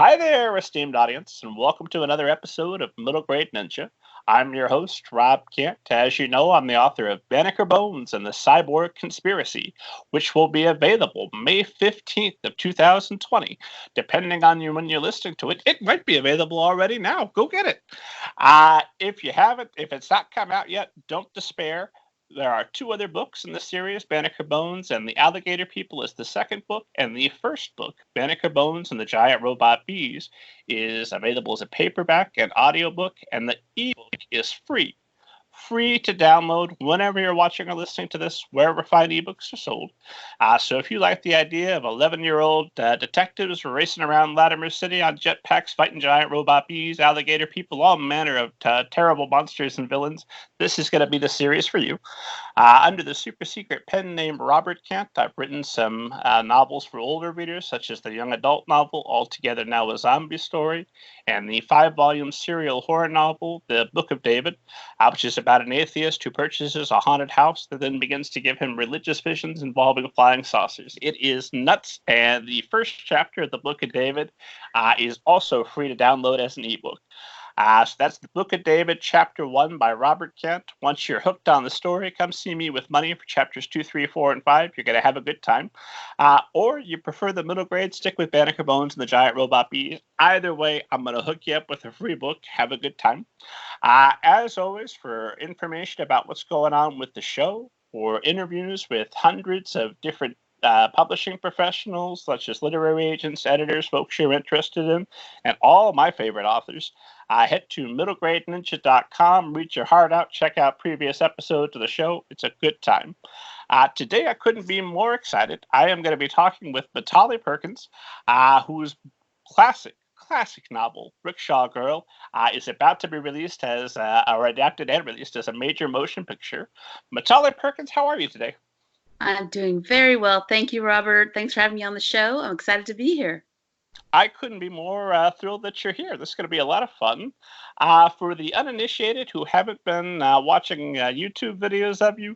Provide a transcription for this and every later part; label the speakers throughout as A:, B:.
A: Hi there, esteemed audience, and welcome to another episode of Middle Grade Ninja. I'm your host, Rob Kent. As you know, I'm the author of Banneker Bones and the Cyborg Conspiracy, which will be available May 15th of 2020. Depending on you when you're listening to it, it might be available already now. Go get it. If you haven't, if it's not come out yet, don't despair. There are two other books in the series, Banneker Bones and the Alligator People is the second book, and the first book, Banneker Bones and the Giant Robot Bees, is available as a paperback and audiobook, and the ebook is free. Free to download whenever you're watching or listening to this, wherever fine ebooks are sold. So if you like the idea of 11-year-old detectives racing around Latimer City on jetpacks, fighting giant robot bees, alligator people, all manner of terrible monsters and villains, this is going to be the series for you. Under the super secret pen name Robert Kent, I've written some novels for older readers, such as the young adult novel, Altogether Now a Zombie Story, and the 5-volume serial horror novel, The Book of David, which is about an atheist who purchases a haunted house that then begins to give him religious visions involving flying saucers. It is nuts, and the first chapter of The Book of David is also free to download as an ebook. So that's The Book of David, Chapter 1 by Robert Kent. Once you're hooked on the story, come see me with money for chapters 2, 3, 4, and 5. You're going to have a good time. Or you prefer the middle grade, stick with Banneker Bones and the Giant Robot Bees. Either way, I'm going to hook you up with a free book. Have a good time. As always, for information about what's going on with the show, or interviews with hundreds of different publishing professionals, such as literary agents, editors, folks you're interested in, and all my favorite authors, head to middlegradeninja.com, read your heart out, check out previous episodes of the show. It's a good time. Today, I couldn't be more excited. I am going to be talking with Mitali Perkins, whose classic novel, Rickshaw Girl, is about to be released as, or adapted and released as a major motion picture. Mitali Perkins, how are you today?
B: I'm doing very well. Thank you, Robert. Thanks for having me on the show. I'm excited to be here.
A: I couldn't be more thrilled that you're here. This is going to be a lot of fun. For the uninitiated who haven't been watching YouTube videos of you,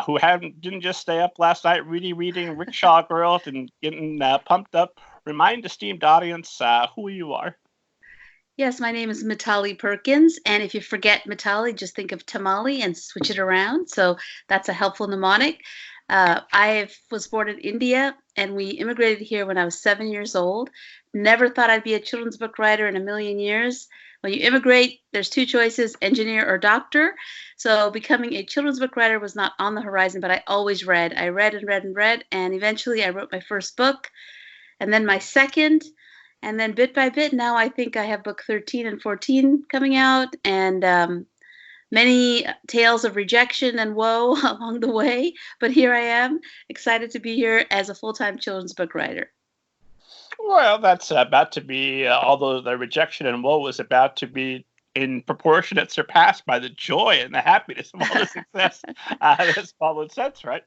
A: who didn't just stay up last night reading Rickshaw Girl and getting pumped up, remind esteemed audience who you are.
B: Yes, my name is Mitali Perkins, and if you forget Mitali, just think of tamale and switch it around. So that's a helpful mnemonic. I was born in India, and we immigrated here when I was 7 years old. Never thought I'd be a children's book writer in a million years. When you immigrate, there's two choices, engineer or doctor. So becoming a children's book writer was not on the horizon, but I always read. I read and read and read, and eventually I wrote my first book, and then my second, and then bit by bit, now I think I have book 13 and 14 coming out, and many tales of rejection and woe along the way. But here I am, excited to be here as a full-time children's book writer.
A: Well, that's about to be, although the rejection and woe is about to be in proportionate surpassed by the joy and the happiness of all the success that's followed since, right?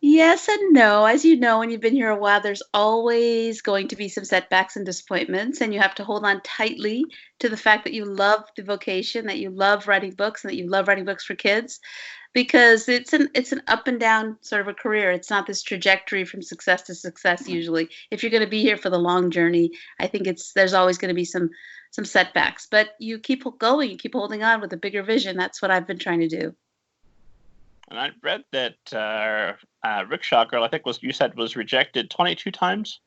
B: Yes and no. As you know, when you've been here a while, there's always going to be some setbacks and disappointments, and you have to hold on tightly to the fact that you love the vocation, that you love writing books, and that you love writing books for kids, because it's an up and down sort of a career. It's not this trajectory from success to success usually. If you're going to be here for the long journey, I think there's always going to be some setbacks, but you keep going, you keep holding on with a bigger vision. That's what I've been trying to do.
A: And I read that Rickshaw Girl, I think you said was rejected 22 times.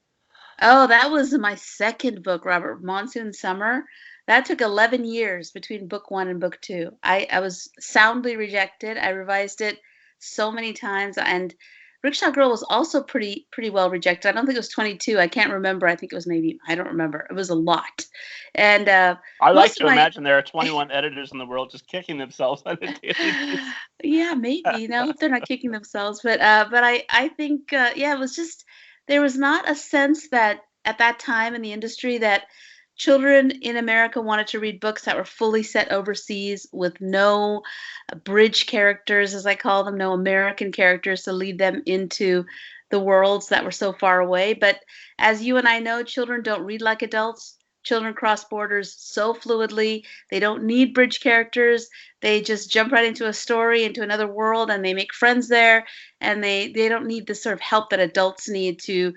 B: Oh, that was my second book, Robert, Monsoon Summer. That took 11 years between book one and book two. I was soundly rejected. I revised it so many times, and Rickshaw Girl was also pretty well rejected. I don't think it was 22. I can't remember. I think it was maybe, I don't remember. It was a lot. And
A: I like to imagine there are 21 editors in the world just kicking themselves on a daily basis.
B: Yeah, maybe. No, if they're not kicking themselves, but I think yeah, it was just there was not a sense that at that time in the industry that children in America wanted to read books that were fully set overseas with no bridge characters, as I call them, no American characters to lead them into the worlds that were so far away. But as you and I know, children don't read like adults. Children cross borders so fluidly. They don't need bridge characters. They just jump right into a story, into another world, and they make friends there. And they don't need the sort of help that adults need to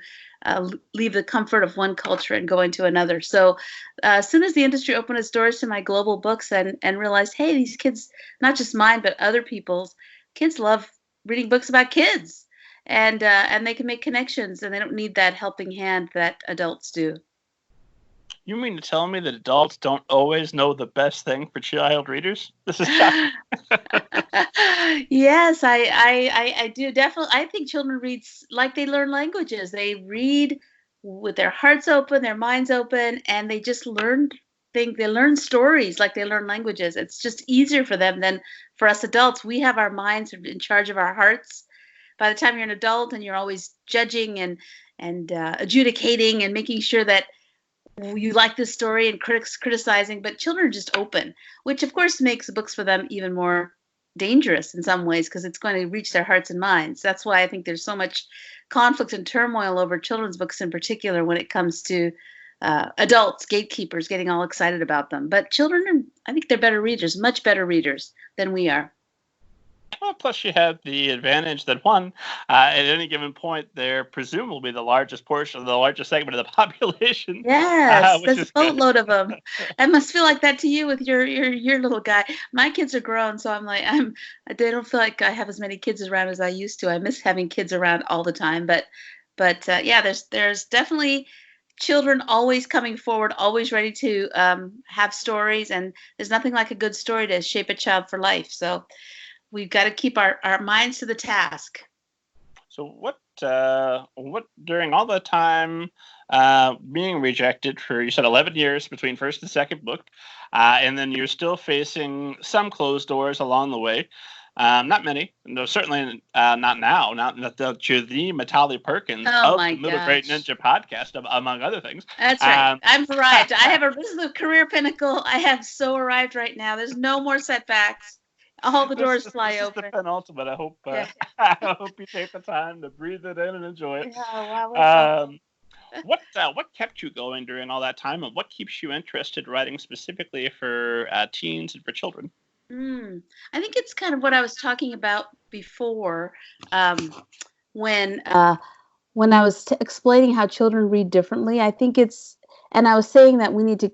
B: leave the comfort of one culture and go into another. So as soon as the industry opened its doors to my global books and realized, hey, these kids, not just mine, but other people's, kids love reading books about kids. And they can make connections, and they don't need that helping hand that adults do.
A: You mean to tell me that adults don't always know the best thing for child readers? This is shocking.
B: Yes, I do definitely. I think children read like they learn languages. They read with their hearts open, their minds open, and they just learn things. They learn stories like they learn languages. It's just easier for them than for us adults. We have our minds in charge of our hearts. By the time you're an adult and you're always judging and adjudicating and making sure that you like this story and critics criticizing, but children are just open, which of course makes the books for them even more dangerous in some ways because it's going to reach their hearts and minds. That's why I think there's so much conflict and turmoil over children's books in particular when it comes to adults, gatekeepers getting all excited about them. But children I think they're better readers, much better readers than we are.
A: Well, plus you have the advantage that one, at any given point, they're presumably the largest portion, the largest segment of the population.
B: Yes,
A: Which
B: there's
A: is
B: a boatload of them. It must feel like that to you with your little guy. My kids are grown, so I'm like they don't feel like I have as many kids around as I used to. I miss having kids around all the time, but yeah, there's definitely children always coming forward, always ready to have stories, and there's nothing like a good story to shape a child for life. So we've got to keep our minds to the task.
A: So what during all the time being rejected for, you said 11 years between first and second book, and then you're still facing some closed doors along the way. Not many, no, certainly not now. Not that you're the Mitali Perkins of the Middle Great Ninja podcast, among other things.
B: That's right. I've arrived. This is the career pinnacle. I have so arrived right now. There's no more setbacks. All the doors fly open.
A: This is the penultimate. I hope I hope you take the time to breathe it in and enjoy it.
B: Yeah,
A: what kept you going during all that time, and what keeps you interested writing specifically for teens and for children?
B: I think it's kind of what I was talking about before, when I was explaining how children read differently. I think and I was saying that we need to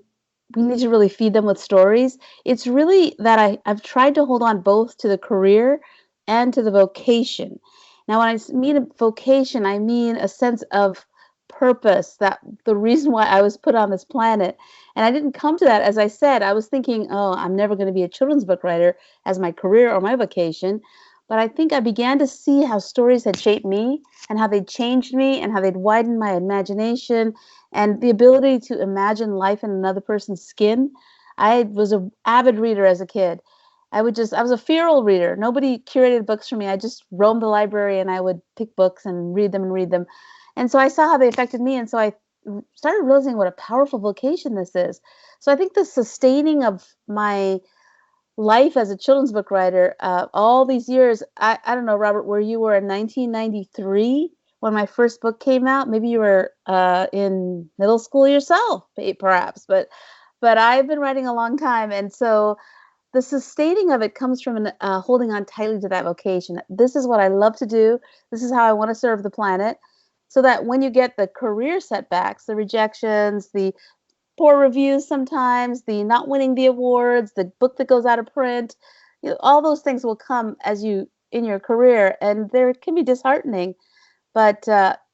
B: really feed them with stories. It's really that I've tried to hold on both to the career and to the vocation. Now, when I mean a vocation, I mean a sense of purpose, that the reason why I was put on this planet. And I didn't come to that, as I said, I was thinking, oh, I'm never going to be a children's book writer as my career or my vocation. But I think I began to see how stories had shaped me and how they'd changed me and how they'd widened my imagination and the ability to imagine life in another person's skin. I was an avid reader as a kid. I was a feral reader. Nobody curated books for me. I just roamed the library and I would pick books and read them. And so I saw how they affected me. And so I started realizing what a powerful vocation this is. So I think the sustaining of my life as a children's book writer, all these years, I don't know, Robert, where you were in 1993 when my first book came out. Maybe you were in middle school yourself, perhaps, but I've been writing a long time. And so the sustaining of it comes from holding on tightly to that vocation. This is what I love to do. This is how I want to serve the planet. So that when you get the career setbacks, the rejections, the poor reviews sometimes, the not winning the awards, the book that goes out of print, all those things will come as you in your career, and there can be disheartening. But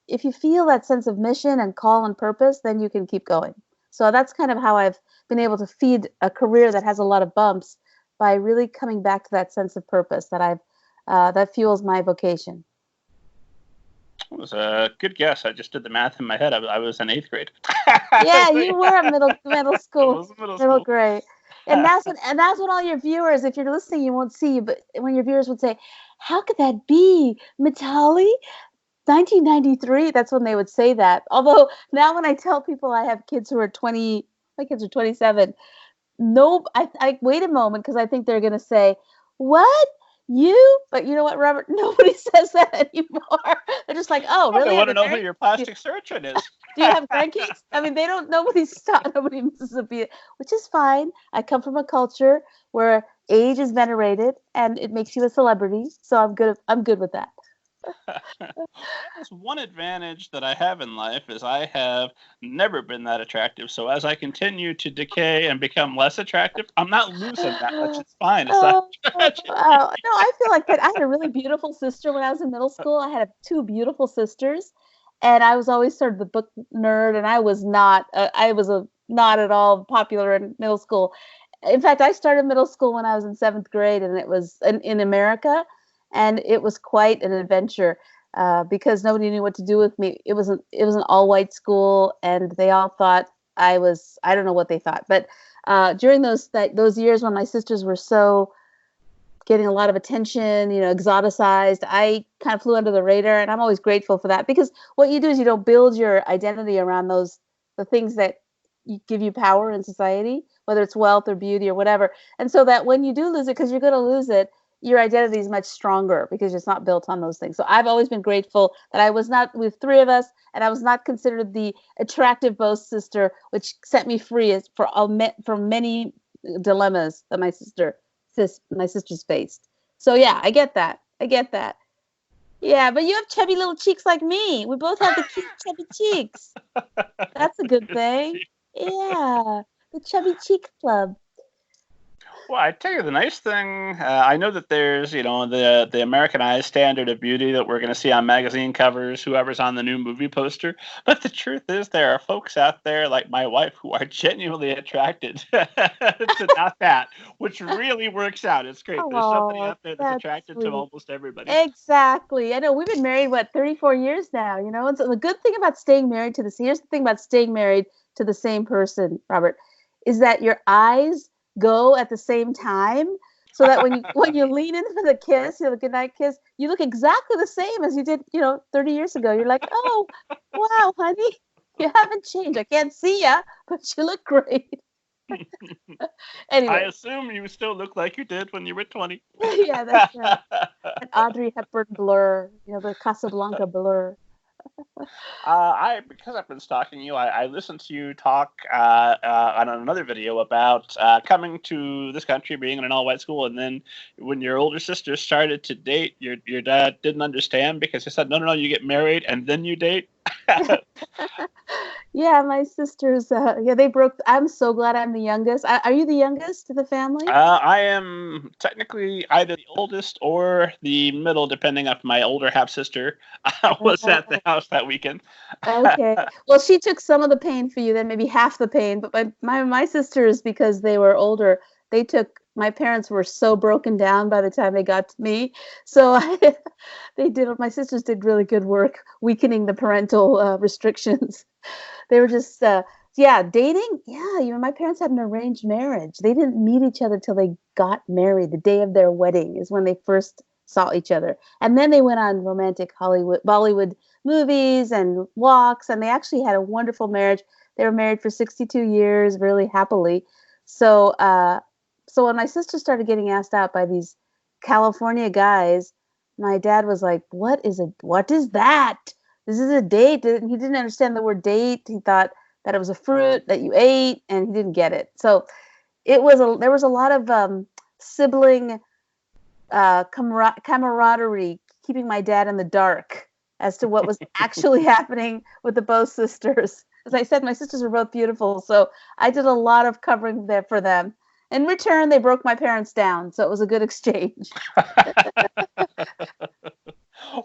B: if you feel that sense of mission and call and purpose, then you can keep going. So that's kind of how I've been able to feed a career that has a lot of bumps by really coming back to that sense of purpose that that fuels my vocation.
A: It was a good guess. I just did the math in my head. I was in 8th grade.
B: Yeah, you were at middle school, middle grade, and that's what all your viewers, if you're listening, you won't see you, but when your viewers would say, "How could that be, Mitali? 1993?" That's when they would say that. Although now, when I tell people I have kids who are 20, my kids are 27. No, I wait a moment because I think they're going to say, "What?
C: You? But you know what, Robert? Nobody says that anymore. They're just like, oh,
A: Well, they
C: really? Are
A: want to
C: they
A: know who
C: married?
A: your
C: Do
A: plastic surgeon is.
C: you have grandkids? I mean, they don't. Nobody misses a beat, which is fine. I come from a culture where age is venerated and it makes you a celebrity. So I'm good. I'm good with that.
A: Well, there's one advantage that I have in life is I have never been that attractive. So as I continue to decay and become less attractive, I'm not losing that much. It's fine. It's not
C: Oh,
A: a
C: oh,
A: tragedy.
C: oh, no, I feel like that. I had a really beautiful sister when I was in middle school. I had two beautiful sisters, and I was always sort of the book nerd, and I was not. I was not at all popular in middle school. In fact, I started middle school when I was in seventh grade, and it was in America, and it was quite an adventure because nobody knew what to do with me. It was an all white school, and they all thought I was. I don't know what they thought, but during those years when my sisters were so getting a lot of attention, exoticized, I kind of flew under the radar, and I'm always grateful for that because what you do is you don't build your identity around the things that give you power in society, whether it's wealth or beauty or whatever. And so that when you do lose it, because you're going to lose it, your identity is much stronger because it's not built on those things. So I've always been grateful that I was not with three of us, and I was not considered the attractive boast sister, which set me free from many dilemmas that my sisters faced. So yeah, I get that. I get that. Yeah, but you have chubby little cheeks like me. We both have the cute chubby cheeks. That's a good thing. Yeah, the chubby cheek club.
A: Well, I tell you, the nice thing, I know that there's, the Americanized standard of beauty that we're going to see on magazine covers, whoever's on the new movie poster. But the truth is, there are folks out there like my wife who are genuinely attracted to not that, which really works out. It's great. There's somebody
C: Oh,
A: out there that's
C: that's
A: attracted to
C: sweet.
A: almost everybody.
C: Exactly. I know we've been married, 34 years now, And so the good thing about staying married here's the thing about staying married to the same person, Robert, is that your eyes go at the same time. So that when you lean in for the kiss, the goodnight kiss, you look exactly the same as you did, 30 years ago. You're like, oh, wow, honey, you haven't changed. I can't see ya, but you look great.
A: I
C: Anyway,
A: assume you still look like you did when you were 20.
C: yeah, that's right. An Audrey Hepburn blur, the Casablanca blur.
A: Because I've been stalking you, I listened to you talk on another video about coming to this country, being in an all-white school, and then when your older sister started to date, your dad didn't understand because he said, no, you get married and then you date.
C: Yeah, my sisters, they broke. I'm so glad I'm the youngest. Are you the youngest to the family?
A: I am technically either the oldest or the middle, depending if my older half sister was at the house that weekend.
C: Okay. Well, she took some of the pain for you, then maybe half the pain. But my sisters, because they were older, my parents were so broken down by the time they got to me. So my sisters did really good work weakening the parental restrictions. They were just, yeah, dating. Yeah, my parents had an arranged marriage. They didn't meet each other till they got married. The day of their wedding is when they first saw each other. And then they went on romantic Bollywood movies and walks. And they actually had a wonderful marriage. They were married for 62 years, really happily. So, so when my sister started getting asked out by these California guys, my dad was like, "What is it? What is that? This is a date." He didn't understand the word date. He thought that it was a fruit that you ate, and he didn't get it. So there was a lot of sibling camaraderie, keeping my dad in the dark as to what was actually happening with the both sisters. As I said, my sisters are both beautiful, so I did a lot of covering there for them. In return, they broke my parents down, so it was a good exchange.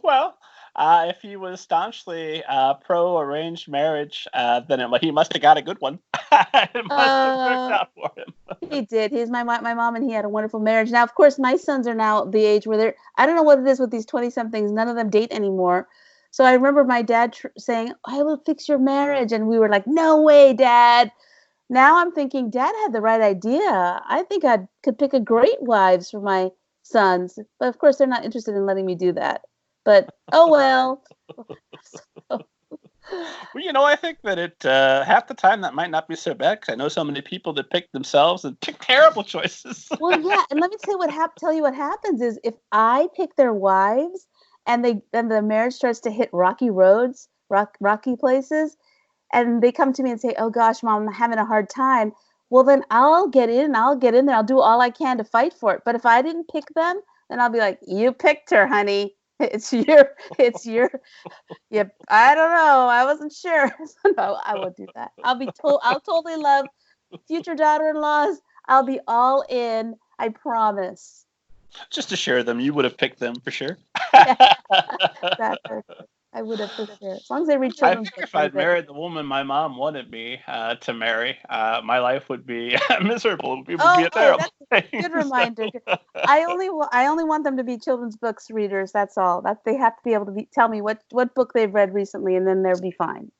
A: Well, if he was staunchly pro arranged marriage, then he must have got a good one. It must have worked out for him.
C: He did. My mom and he had a wonderful marriage. Now, of course, my sons are now the age where I don't know what it is with these 20-somethings. None of them date anymore. So I remember my dad saying, "I will fix your marriage." And we were like, "No way, Dad." Now I'm thinking, Dad had the right idea. I think I could pick a great wives for my sons. But of course, they're not interested in letting me do that. But, oh well.
A: Well, I think that it half the time that might not be so bad because I know so many people that pick themselves and pick terrible choices.
C: Well, yeah, and let me tell you what happens is if I pick their wives and the marriage starts to hit rocky roads, rocky places, and they come to me and say, "Oh gosh, mom, I'm having a hard time." Well, then I'll get in there. I'll do all I can to fight for it. But if I didn't pick them, then I'll be like, "You picked her, honey. It's your Yep. I don't know. I wasn't sure." So no, I won't do that. I'll totally love future daughter-in-laws. I'll be all in. I promise.
A: Just to share them, you would have picked them for sure.
C: Yeah, exactly. I would have for sure. As long as they read
A: I
C: children's
A: think
C: books,
A: if
C: I'm
A: I'd
C: good.
A: married the woman my mom wanted me to marry, my life would be miserable. It would be
C: Oh,
A: a terrible
C: that's a
A: thing.
C: good
A: So,
C: reminder. I only want them to be children's books readers. That's all. That they have to be able to tell me what book they've read recently, and then they'll be fine.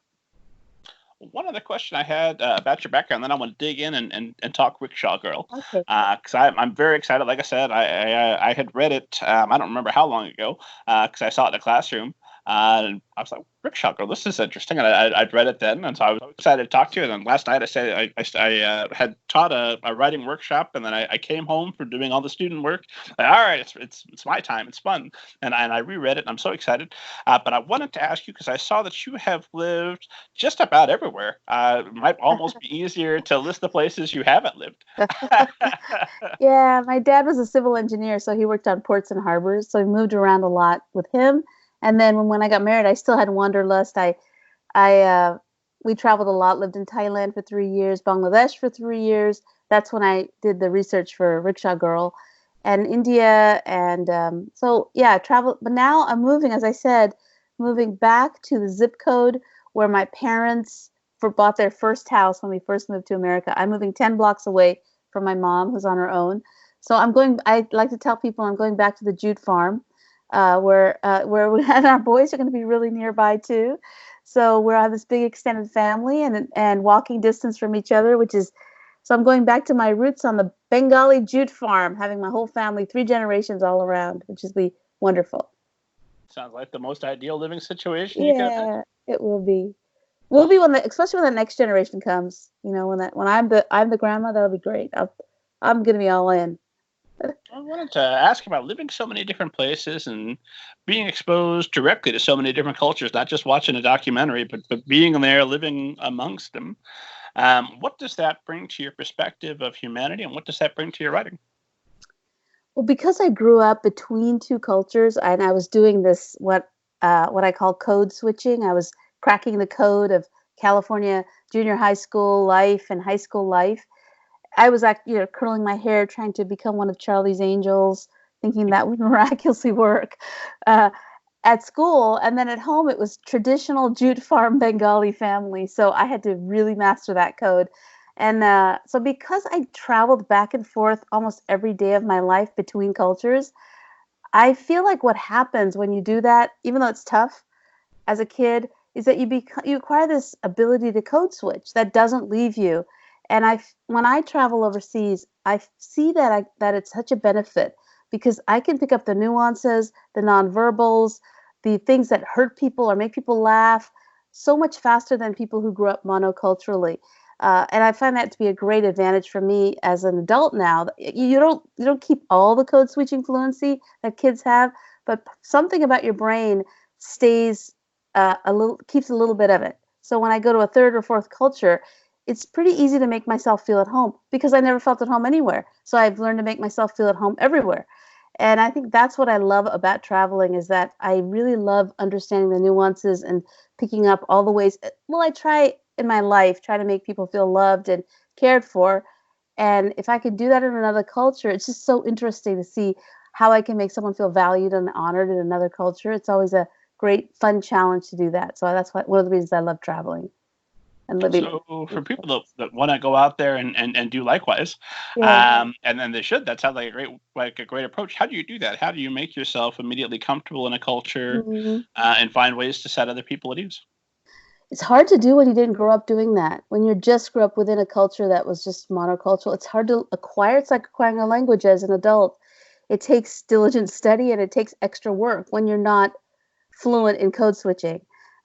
A: one other question I had about your background, then I want to dig in and talk Rickshaw Girl,
C: Okay.
A: because I'm very excited. Like I said, I had read it. I don't remember how long ago, because I saw it in the classroom. And I was like, Rickshaw Girl, this is interesting. And I'd read it then, and so I was excited to talk to you. And then last night I said I had taught a writing workshop, and then I came home from doing all the student work. Like, all right, it's my time. It's fun, and I reread it, and I'm so excited. But I wanted to ask you because I saw that you have lived just about everywhere. It might almost be easier to list the places you haven't lived.
C: Yeah, my dad was a civil engineer, so he worked on ports and harbors. So we moved around a lot with him. And then when I got married, I still had wanderlust. I we traveled a lot. Lived in Thailand for 3 years, Bangladesh for 3 years. That's when I did the research for Rickshaw Girl, and India. And so yeah, travel. But now I'm moving, as I said, moving back to the zip code where my parents bought their first house when we first moved to America. I'm moving 10 blocks away from my mom, who's on her own. So I'm going. I like to tell people I'm going back to the jute farm, where we and our boys are going to be really nearby too. So we're on this big extended family and walking distance from each other, which is so I'm going back to my roots on the Bengali jute farm, having my whole family, 3 generations all around, which is be wonderful.
A: Sounds like the most ideal living situation you could imagine.
C: Yeah, it will be. Will be especially when the next generation comes. When I'm the grandma, that'll be great. I'm gonna be all in.
A: I wanted to ask about living so many different places and being exposed directly to so many different cultures, not just watching a documentary, but being there, living amongst them. What does that bring to your perspective of humanity, and what does that bring to your writing?
C: Well, because I grew up between two cultures, and I was doing this what I call code switching. I was cracking the code of California junior high school life and high school life. I was curling my hair, trying to become one of Charlie's Angels, thinking that would miraculously work uh, at school. And then at home, it was traditional jute farm Bengali family. So I had to really master that code. And so because I traveled back and forth almost every day of my life between cultures, I feel like what happens when you do that, even though it's tough as a kid, is that you acquire this ability to code switch that doesn't leave you. And when I travel overseas, I see that it's such a benefit because I can pick up the nuances, the nonverbals, the things that hurt people or make people laugh so much faster than people who grew up monoculturally. And I find that to be a great advantage for me as an adult now. You don't keep all the code switching fluency that kids have, but something about your brain stays keeps a little bit of it. So when I go to a third or fourth culture, it's pretty easy to make myself feel at home because I never felt at home anywhere. So I've learned to make myself feel at home everywhere. And I think that's what I love about traveling is that I really love understanding the nuances and picking up all the ways. Well, I try in my life, try to make people feel loved and cared for. And if I can do that in another culture, it's just so interesting to see how I can make someone feel valued and honored in another culture. It's always a great, fun challenge to do that. So that's one of the reasons I love traveling and living.
A: So for people that want to go out there and do likewise,
C: Yeah.
A: and then they should, that sounds like a great approach. How do you do that? How do you make yourself immediately comfortable in a culture
C: Mhm.
A: and find ways to set other people at ease?
C: It's hard to do when you didn't grow up doing that. When you just grew up within a culture that was just monocultural, it's hard to acquire. It's like acquiring a language as an adult. It takes diligent study and it takes extra work when you're not fluent in code switching.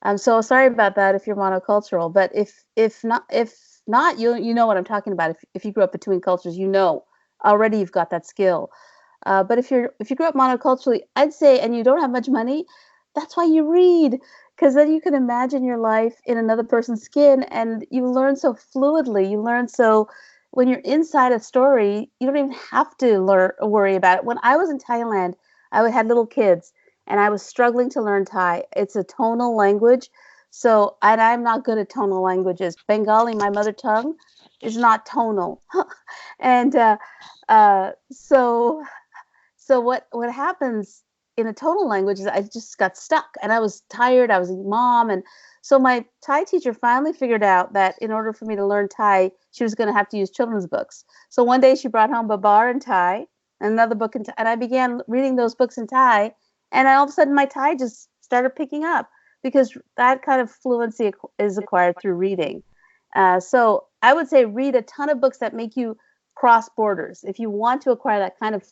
C: I'm so sorry about that if you're monocultural, but if not, you know what I'm talking about. If you grew up between cultures, you know already you've got that skill. But if you grew up monoculturally, I'd say, and you don't have much money, that's why you read, because then you can imagine your life in another person's skin, and you learn so fluidly. You learn so when you're inside a story, you don't even have to worry about it. When I was in Thailand, I had little kids, and I was struggling to learn Thai. It's a tonal language, so and I'm not good at tonal languages. Bengali, my mother tongue, is not tonal, and so what happens in a tonal language is I just got stuck and I was tired. I was a mom, and so my Thai teacher finally figured out that in order for me to learn Thai, she was going to have to use children's books. So one day she brought home Babar in Thai and another book in Thai, and I began reading those books in Thai, and all of a sudden my Thai just started picking up because that kind of fluency is acquired through reading. So I would say read a ton of books that make you cross borders. If you want to acquire that kind of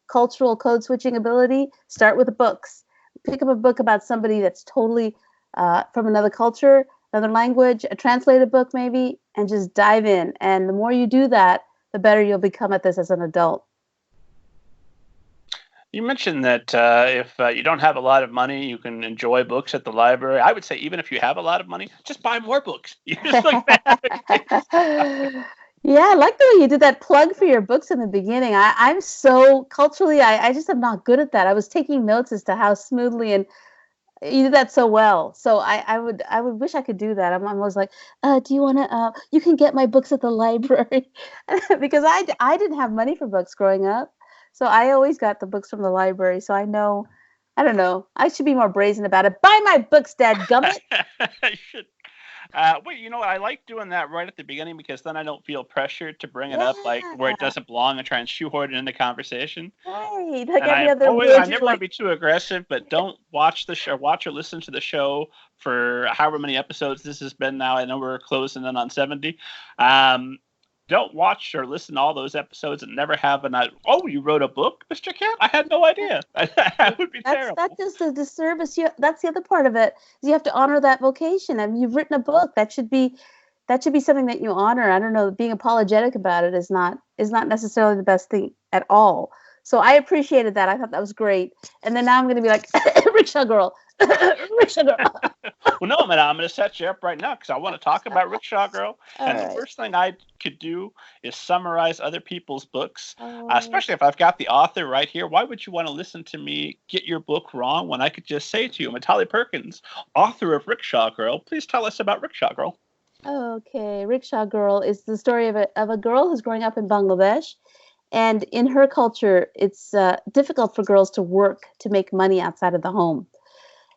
C: cultural code switching ability, start with the books. Pick up a book about somebody that's totally from another culture, another language, a translated book maybe, and just dive in. And the more you do that, the better you'll become at this as an adult.
A: You mentioned that if you don't have a lot of money, you can enjoy books at the library. I would say even if you have a lot of money, just buy more books. You just like that.
C: Yeah, I like the way you did that plug for your books in the beginning. I'm so culturally, I just am not good at that. I was taking notes as to how smoothly, and you did that so well. So I would wish I could do that. I'm always like, do you want to? You can get my books at the library because I didn't have money for books growing up, so I always got the books from the library. So I know, I don't know. I should be more brazen about it. Buy my books, dadgummit.
A: I should. Well, you know what? I like doing that right at the beginning because then I don't feel pressured to bring it up like where it doesn't belong and try and shoehorn it in the conversation.
C: Right, like
A: And
C: every
A: I
C: other
A: always, I
C: word,
A: never want to be too aggressive, but don't watch the show, watch or listen to the show for however many episodes this has been now. I know we're closing in on 70. Don't watch or listen to all those episodes and never have oh, you wrote a book, Mr. Kent? I had no idea. That would be terrible.
C: That's just a disservice. That's the other part of it. Is you have to honor that vocation. I mean, you've written a book. That should be something that you honor. I don't know. Being apologetic about it is not necessarily the best thing at all. So I appreciated that. I thought that was great. And then now I'm going to be like, Rickshaw Girl, Rickshaw Girl.
A: Well, no, man, I'm going to set you up right now because I want to talk about Rickshaw Girl. And
C: All
A: the first thing I could do is summarize other people's books,
C: right.
A: especially if I've got the author right here. Why would you want to listen to me get your book wrong when I could just say to you, Mitali Perkins, author of Rickshaw Girl, please tell us about Rickshaw Girl.
C: Okay, Rickshaw Girl is the story of a girl who's growing up in Bangladesh. And in her culture, it's difficult for girls to work to make money outside of the home.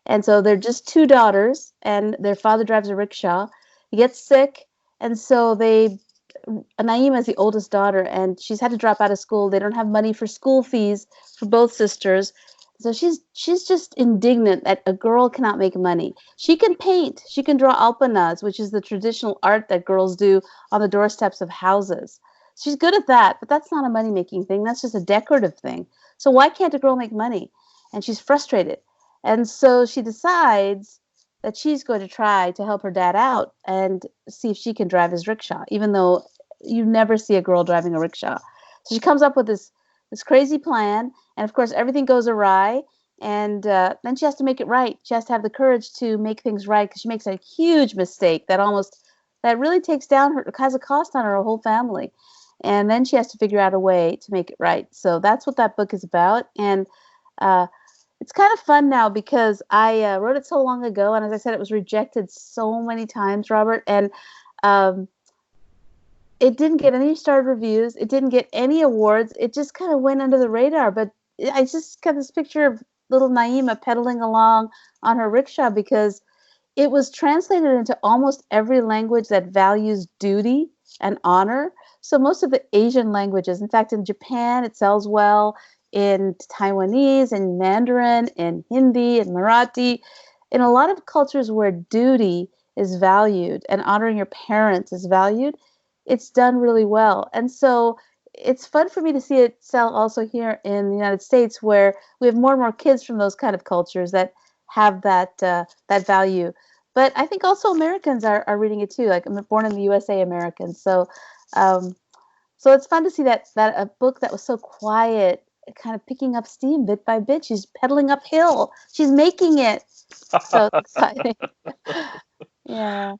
C: And so they're just two daughters, and their father drives a rickshaw. He gets sick, and so Naima is the oldest daughter, and she's had to drop out of school. They don't have money for school fees for both sisters. So she's just indignant that a girl cannot make money. She can paint. She can draw alpanas, which is the traditional art that girls do on the doorsteps of houses. She's good at that, but that's not a money-making thing. That's just a decorative thing. So why can't a girl make money? And she's frustrated. And so she decides that she's going to try to help her dad out and see if she can drive his rickshaw, even though you never see a girl driving a rickshaw. So she comes up with this crazy plan, and of course everything goes awry, and then she has to make it right. She has to have the courage to make things right because she makes a huge mistake that really takes down has a cost on her whole family. And then she has to figure out a way to make it right. So that's what that book is about. And it's kind of fun now because I wrote it so long ago. And as I said, it was rejected so many times, Robert. And it didn't get any starred reviews. It didn't get any awards. It just kind of went under the radar. But I just got this picture of little Naima pedaling along on her rickshaw because it was translated into almost every language that values duty and honor. So most of the Asian languages, in fact, in Japan, it sells well, in Taiwanese, in Mandarin, in Hindi, in Marathi, in a lot of cultures where duty is valued and honoring your parents is valued, it's done really well. And so it's fun for me to see it sell also here in the United States, where we have more and more kids from those kind of cultures that have that value. but I think also Americans are reading it too. Like I'm born in the USA Americans. So so it's fun to see that a book that was so quiet, kind of picking up steam bit by bit. She's pedaling uphill. She's making it. So exciting. Yeah.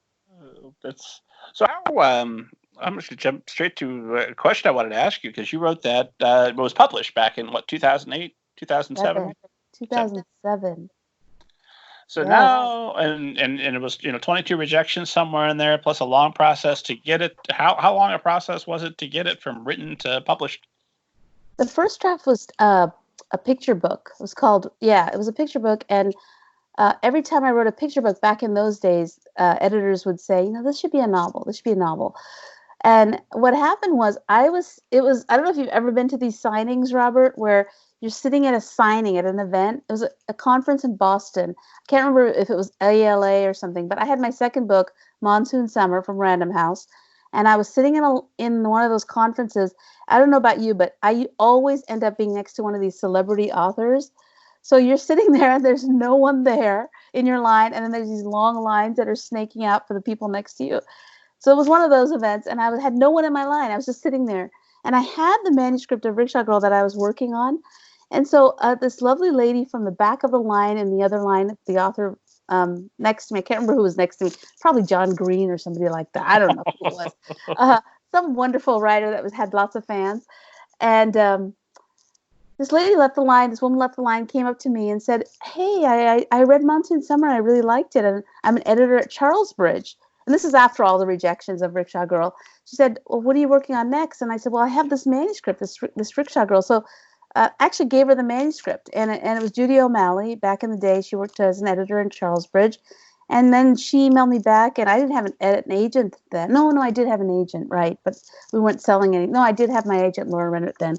A: That's so. I'm just gonna jump straight to a question I wanted to ask you because you wrote that it was published back in what 2008, 2007,
C: 2007.
A: So
C: Yeah.
A: now, and it was 22 rejections somewhere in there, plus a long process to get it. How long a process was it to get it from written to published?
C: The first draft was a picture book. It was called it was a picture book, and every time I wrote a picture book back in those days, editors would say, this should be a novel. This should be a novel. And what happened was I don't know if you've ever been to these signings, Robert, where you're sitting at a signing at an event. It was a conference in Boston. I can't remember if it was ALA or something, but I had my second book, Monsoon Summer, from Random House. And I was sitting in one of those conferences. I don't know about you, but I always end up being next to one of these celebrity authors. So you're sitting there and there's no one there in your line. And then there's these long lines that are snaking out for the people next to you. So it was one of those events, and I had no one in my line. I was just sitting there. And I had the manuscript of Rickshaw Girl that I was working on. And so this lovely lady from the back of the line and the other line, the author next to me, I can't remember who was next to me, probably John Green or somebody like that. I don't know who it was. Some wonderful writer that had lots of fans. And this woman left the line, came up to me and said, hey, I read Monsoon Summer. I really liked it. And I'm an editor at Charlesbridge. And this is after all the rejections of Rickshaw Girl. She said, well, what are you working on next? And I said, well, I have this manuscript, this Rickshaw Girl. So actually gave her the manuscript. And it was Judy O'Malley. Back in the day, she worked as an editor in Charlesbridge. And then she emailed me back, and I didn't have an agent then. No, I did have an agent, right? But we weren't selling any. No, I did have my agent, Laura Rennert, then.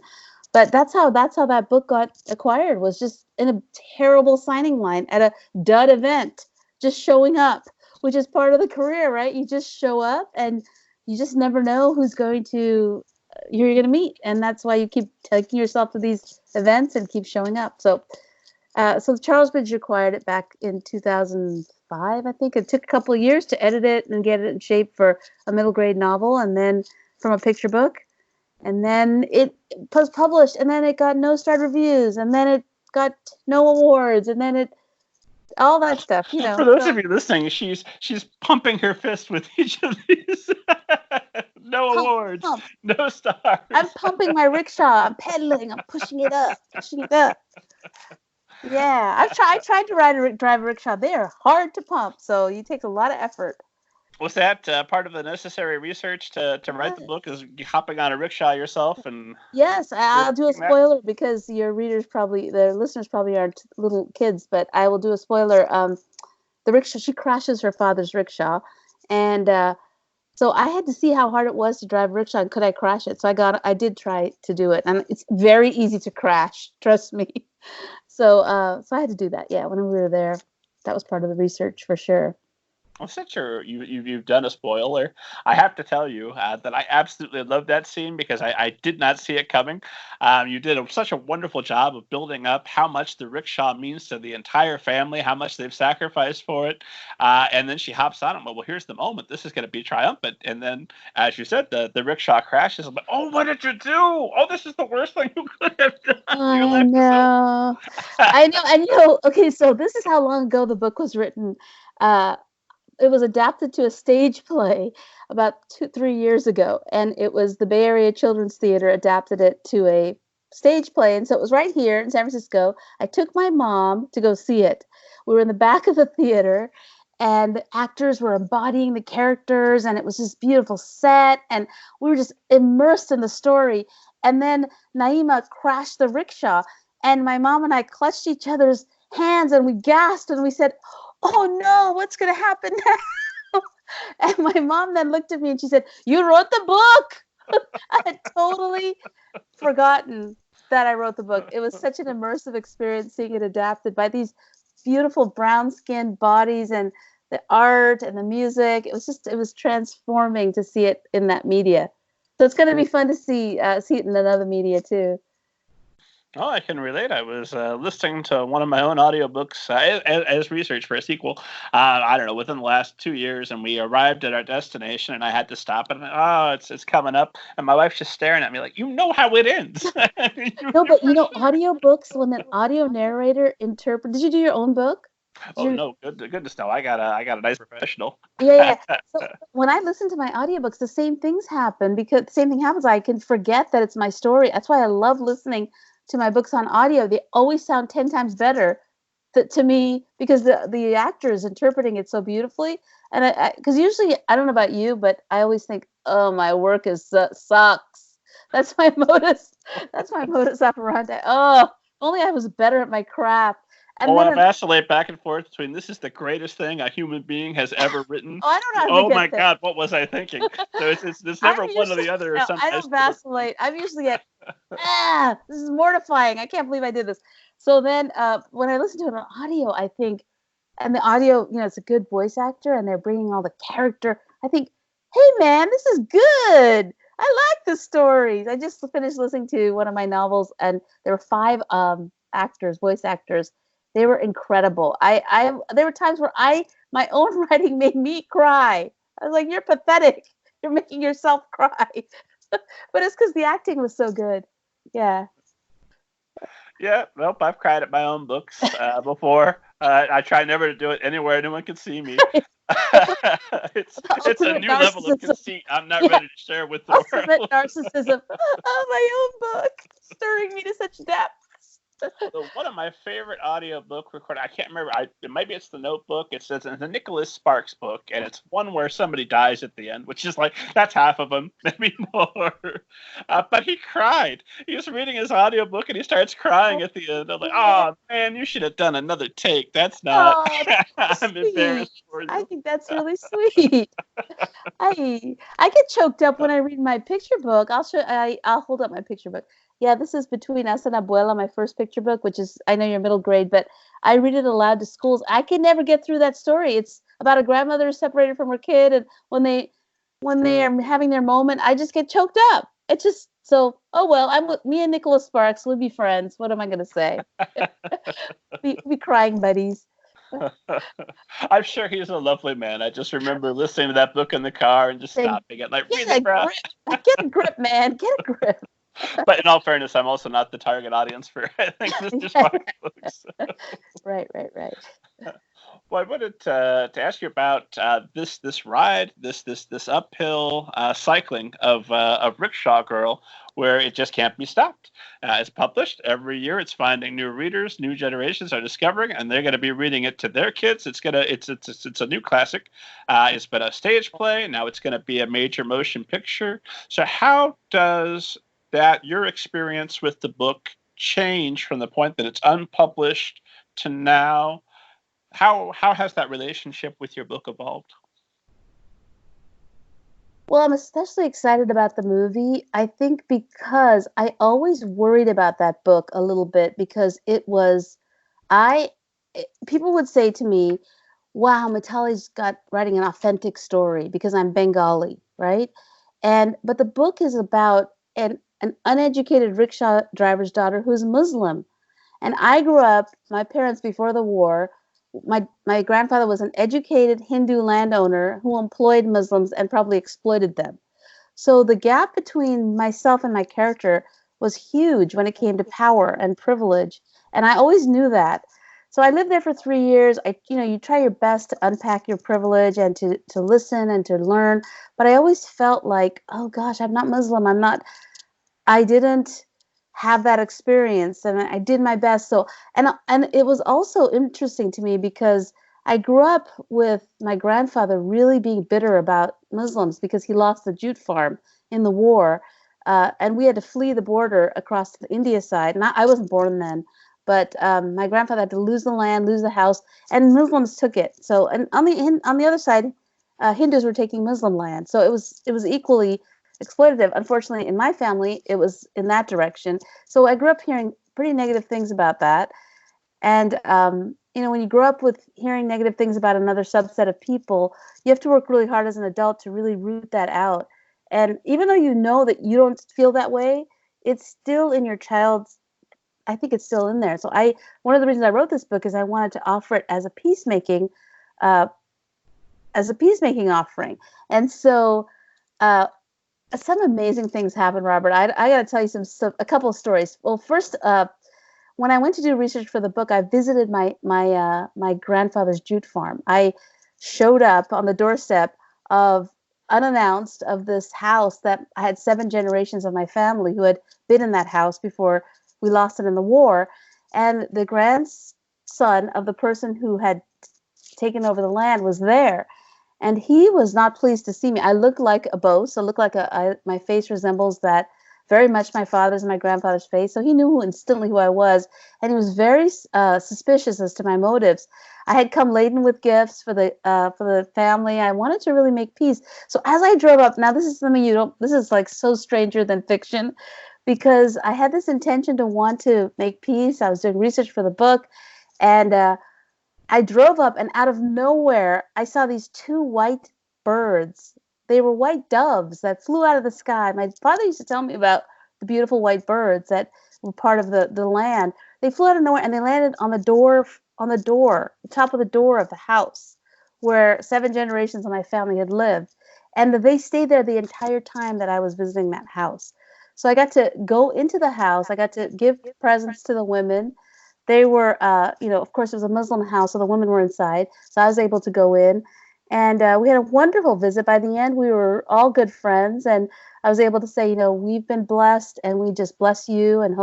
C: But that's how that book got acquired, was just in a terrible signing line at a dud event, just showing up, which is part of the career, right? You just show up and you just never know who you're going to meet. And that's why you keep taking yourself to these events and keep showing up. So Charlesbridge acquired it back in 2005, I think. It took a couple of years to edit it and get it in shape for a middle grade novel, and then from a picture book. And then it was published, and then it got no starred reviews, and then it got no awards, and then all that stuff,
A: For those of you listening, she's pumping her fist with each of these. No awards, no stars.
C: I'm pumping my rickshaw. I'm pedaling. I'm pushing it up. Yeah, I tried to drive a rickshaw. They're hard to pump, so you take a lot of effort.
A: Was that part of the necessary research to write the book? Is hopping on a rickshaw yourself? And
C: yes, I'll do a spoiler because your listeners probably aren't little kids, but I will do a spoiler. The rickshaw, she crashes her father's rickshaw, and so I had to see how hard it was to drive a rickshaw and could I crash it. So I did try to do it, and it's very easy to crash. Trust me. So I had to do that. Yeah, when we were there, that was part of the research for sure.
A: Well, since you've done a spoiler, I have to tell you that I absolutely love that scene because I did not see it coming. You did such a wonderful job of building up how much the rickshaw means to the entire family, how much they've sacrificed for it. And then she hops on it. Well, here's the moment. This is going to be triumphant. And then, as you said, the rickshaw crashes. I'm like, oh, what did you do? Oh, this is the worst thing you could have done.
C: I know. I know. And, okay, so this is how long ago the book was written. It was adapted to a stage play about 2-3 years ago, and it was the Bay Area Children's Theater adapted it to a stage play, and so it was right here in San Francisco. I took my mom to go see it. We were in the back of the theater, and the actors were embodying the characters, and it was this beautiful set, and we were just immersed in the story. And then Naima crashed the rickshaw, and my mom and I clutched each other's hands, and we gasped, and we said, oh no, what's going to happen now? And my mom then looked at me and she said, you wrote the book. I had totally forgotten that I wrote the book. It was such an immersive experience seeing it adapted by these beautiful brown-skinned bodies, and the art and the music. It was transforming to see it in that media. So it's going to be fun to see it in another media too.
A: Oh, I can relate. I was listening to one of my own audiobooks as research for a sequel. I don't know, within the last 2 years, and we arrived at our destination, and I had to stop and it's coming up, and my wife's just staring at me like, you know how it ends.
C: No, but you know, audiobooks, when an audio narrator interpret, did you do your own book?
A: Oh no, goodness no! I got a nice professional.
C: Yeah, yeah. So when I listen to my audiobooks, the same things happen because the same thing happens. I can forget that it's my story. That's why I love listening to my books on audio. They always sound 10 times better to me because the actor is interpreting it so beautifully. And because usually, I don't know about you, but I always think, oh, my work sucks. That's my modus. That's my modus operandi. Oh, if only I was better at my craft. And
A: I
C: then
A: vacillate back and forth between this is the greatest thing a human being has ever written.
C: I don't know how to
A: Oh
C: get
A: my
C: there.
A: God, what was I thinking? So it's never one or the other.
C: No, I don't vacillate. I'm usually at, this is mortifying. I can't believe I did this. So then when I listen to it on audio, I think, and the audio, it's a good voice actor and they're bringing all the character. I think, hey, man, this is good. I like the stories. I just finished listening to one of my novels and there were 5 voice actors. They were incredible. There were times where my own writing made me cry. I was like, you're pathetic. You're making yourself cry. But it's because the acting was so good. Yeah.
A: Yeah, nope, I've cried at my own books before. I try never to do it anywhere anyone can see me. It's a new level of conceit I'm not ready to share with the world.
C: Narcissism. Oh, my own book, stirring me to such depth.
A: So one of my favorite audiobook recording, I can't remember, maybe it's The Notebook. It's a Nicholas Sparks book, and it's one where somebody dies at the end, which is like, that's half of them, maybe more. But he cried. He was reading his audiobook, and he starts crying at the end. I'm like, oh, man, you should have done another take. That's not.
C: That's
A: I'm embarrassed for you.
C: I think that's really sweet. I get choked up when I read my picture book. I'll hold up my picture book. Yeah, this is Between Us and Abuela, my first picture book, which is, I know you're middle grade, but I read it aloud to schools. I can never get through that story. It's about a grandmother who's separated from her kid, and when they are having their moment, I just get choked up. It's just so, oh well, me and Nicholas Sparks, we'll be friends. What am I gonna say? be crying buddies.
A: I'm sure he's a lovely man. I just remember listening to that book in the car and just stopping it, like, read the grip.
C: Get a grip, man. Get a grip.
A: But in all fairness, I'm also not the target audience for, I think, Mr. Sparks books.
C: Right.
A: Well, I wanted to ask you about this ride, this uphill cycling of Rickshaw Girl, where it just can't be stopped. It's published every year. It's finding new readers. New generations are discovering, and they're going to be reading it to their kids. It's a new classic. It's been a stage play. Now it's going to be a major motion picture. So how does your experience with the book change from the point that it's unpublished to now? How has that relationship with your book evolved?
C: Well, I'm especially excited about the movie. I think because I always worried about that book a little bit because people would say to me, wow, Mitali's writing an authentic story because I'm Bengali, right? But the book is about an uneducated rickshaw driver's daughter who's Muslim. And I grew up, my parents before the war, my grandfather was an educated Hindu landowner who employed Muslims and probably exploited them. So the gap between myself and my character was huge when it came to power and privilege. And I always knew that. So I lived there for 3 years. You try your best to unpack your privilege and to listen and to learn. But I always felt like, oh gosh, I'm not Muslim. I didn't have that experience, and I did my best. So, and it was also interesting to me because I grew up with my grandfather really being bitter about Muslims because he lost the jute farm in the war, and we had to flee the border across to the India side. And I wasn't born then, but my grandfather had to lose the land, lose the house, and Muslims took it. So, and on the other side, Hindus were taking Muslim land. So it was equally exploitative. Unfortunately, in my family, it was in that direction. So I grew up hearing pretty negative things about that. And, when you grow up with hearing negative things about another subset of people, you have to work really hard as an adult to really root that out. And even though you know that you don't feel that way, it's still in your child's, I think it's still in there. So one of the reasons I wrote this book is I wanted to offer it as a peacemaking offering. And so some amazing things happened, Robert. I got to tell you a couple of stories. Well, first, when I went to do research for the book, I visited my grandfather's jute farm. I showed up on the doorstep unannounced of this house that I had 7 generations of my family who had been in that house before we lost it in the war. And the grandson of the person who had taken over the land was there. And he was not pleased to see me. I look like a boss. I look like my face resembles that very much my father's and my grandfather's face. So he knew instantly who I was. And he was very suspicious as to my motives. I had come laden with gifts for the family. I wanted to really make peace. So as I drove up, now this is something this is like so stranger than fiction, because I had this intention to want to make peace. I was doing research for the book, and I drove up, and out of nowhere, I saw these 2 white birds. They were white doves that flew out of the sky. My father used to tell me about the beautiful white birds that were part of the land. They flew out of nowhere, and they landed on the top of the door of the house where 7 generations of my family had lived. And they stayed there the entire time that I was visiting that house. So I got to go into the house. I got to give presents to the women. They were, of course, it was a Muslim house, so the women were inside. So I was able to go in. And we had a wonderful visit. By the end, we were all good friends. And I was able to say, we've been blessed, and we just bless you and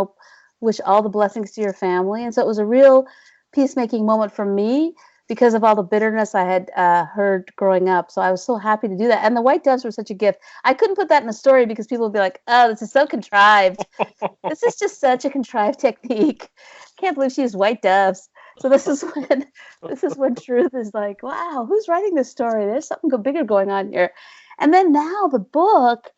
C: wish all the blessings to your family. And so it was a real peacemaking moment for me because of all the bitterness I had heard growing up. So I was so happy to do that. And the white doves were such a gift. I couldn't put that in a story because people would be like, oh, this is so contrived. This is just such a contrived technique. Can't believe she used white doves. So this is when truth is like, wow, who's writing this story? There's something bigger going on here. And then now the book,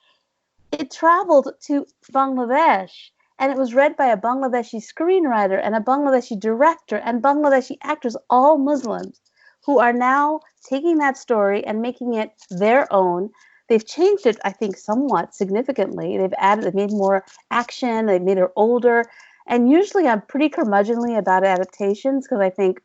C: it traveled to Bangladesh, and it was read by a Bangladeshi screenwriter and a Bangladeshi director and Bangladeshi actors, all Muslims, who are now taking that story and making it their own. They've changed it, I think, somewhat significantly. They've made more action. They've made her older. And usually I'm pretty curmudgeonly about adaptations because I think,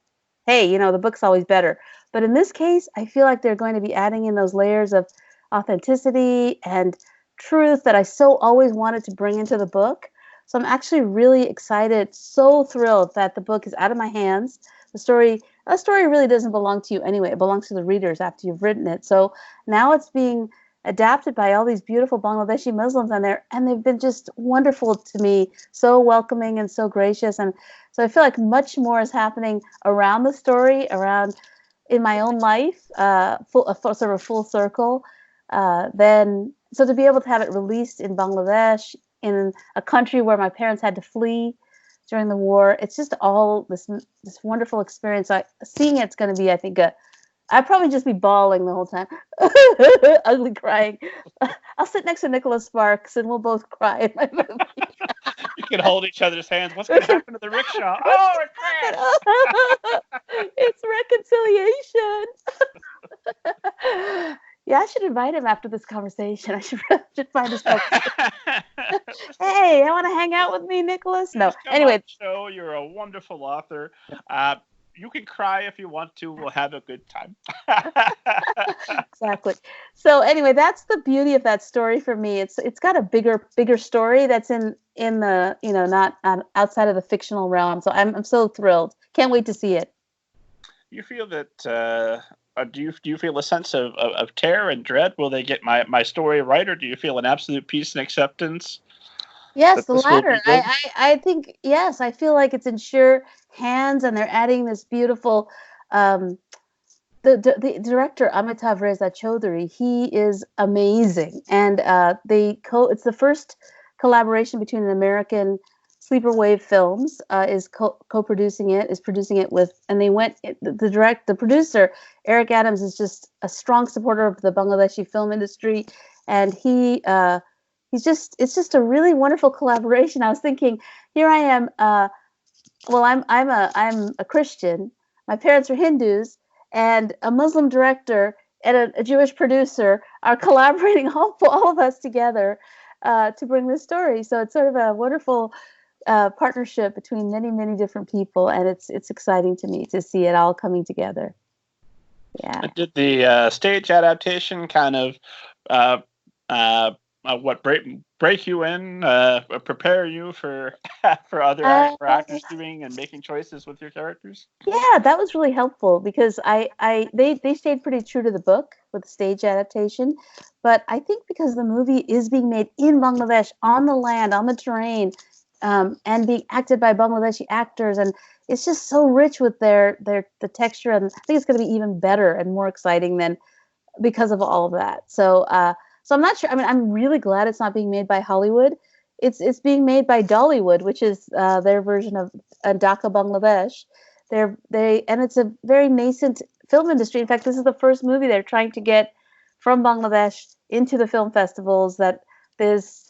C: hey, the book's always better. But in this case, I feel like they're going to be adding in those layers of authenticity and truth that I so always wanted to bring into the book. So I'm actually really excited, so thrilled that the book is out of my hands. A story really doesn't belong to you anyway. It belongs to the readers after you've written it. So now it's being adapted by all these beautiful Bangladeshi Muslims and they've been just wonderful to me, so welcoming and so gracious. And so I feel like much more is happening around the story, in my own life, sort of full circle. So to be able to have it released in Bangladesh, in a country where my parents had to flee during the war, it's just all this wonderful experience. Seeing it's going to be, I think, I'd probably just be bawling the whole time, ugly crying. I'll sit next to Nicholas Sparks and we'll both cry in my movie.
A: You can hold each other's hands. What's going to happen to the rickshaw? Oh, it crashed.
C: It's reconciliation. Yeah, I should invite him after this conversation. I should find his book. Hey, I want to hang out with me, Nicholas? No. Anyway.
A: So you're a wonderful author. You can cry if you want to. We'll have a good time.
C: Exactly. So anyway, that's the beauty of that story for me. It's got a bigger story that's in the not outside of the fictional realm. So I'm so thrilled. Can't wait to see it.
A: You feel that? Do you feel a sense of terror and dread? Will they get my story right, or do you feel an absolute peace and acceptance?
C: Yes, the latter. I think, yes, I feel like it's in sure hands, and they're adding this beautiful, the director, Amitav Reza Chaudhary, he is amazing. And it's the first collaboration between an American Sleeper Wave Films is producing it with, and the producer, Eric Adams, is just a strong supporter of the Bangladeshi film industry. And it's just a really wonderful collaboration. I was thinking, here I am. I'm a Christian. My parents are Hindus, and a Muslim director and a Jewish producer are collaborating all of us together to bring this story. So it's sort of a wonderful partnership between many, many different people, and it's exciting to me to see it all coming together. Yeah.
A: Did the stage adaptation kind of break you in, prepare you for for for actors doing and making choices with your characters?
C: Yeah, that was really helpful because they stayed pretty true to the book with the stage adaptation, but I think because the movie is being made in Bangladesh, on the land, on the terrain, and being acted by Bangladeshi actors, and it's just so rich with the texture, and I think it's going to be even better and more exciting than because of all of that. So I'm not sure. I mean, I'm really glad it's not being made by Hollywood. It's being made by Dollywood, which is their version of Dhaka, Bangladesh. And it's a very nascent film industry. In fact, this is the first movie they're trying to get from Bangladesh into the film festivals. They're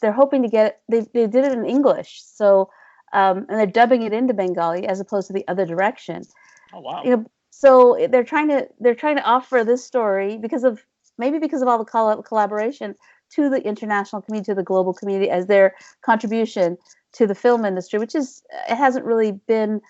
C: hoping to get. They did it in English, so and they're dubbing it into Bengali as opposed to the other direction.
A: Oh wow!
C: So they're trying to offer this story because of all the collaboration to the international community, to the global community, as their contribution to the film industry, which is it hasn't really been.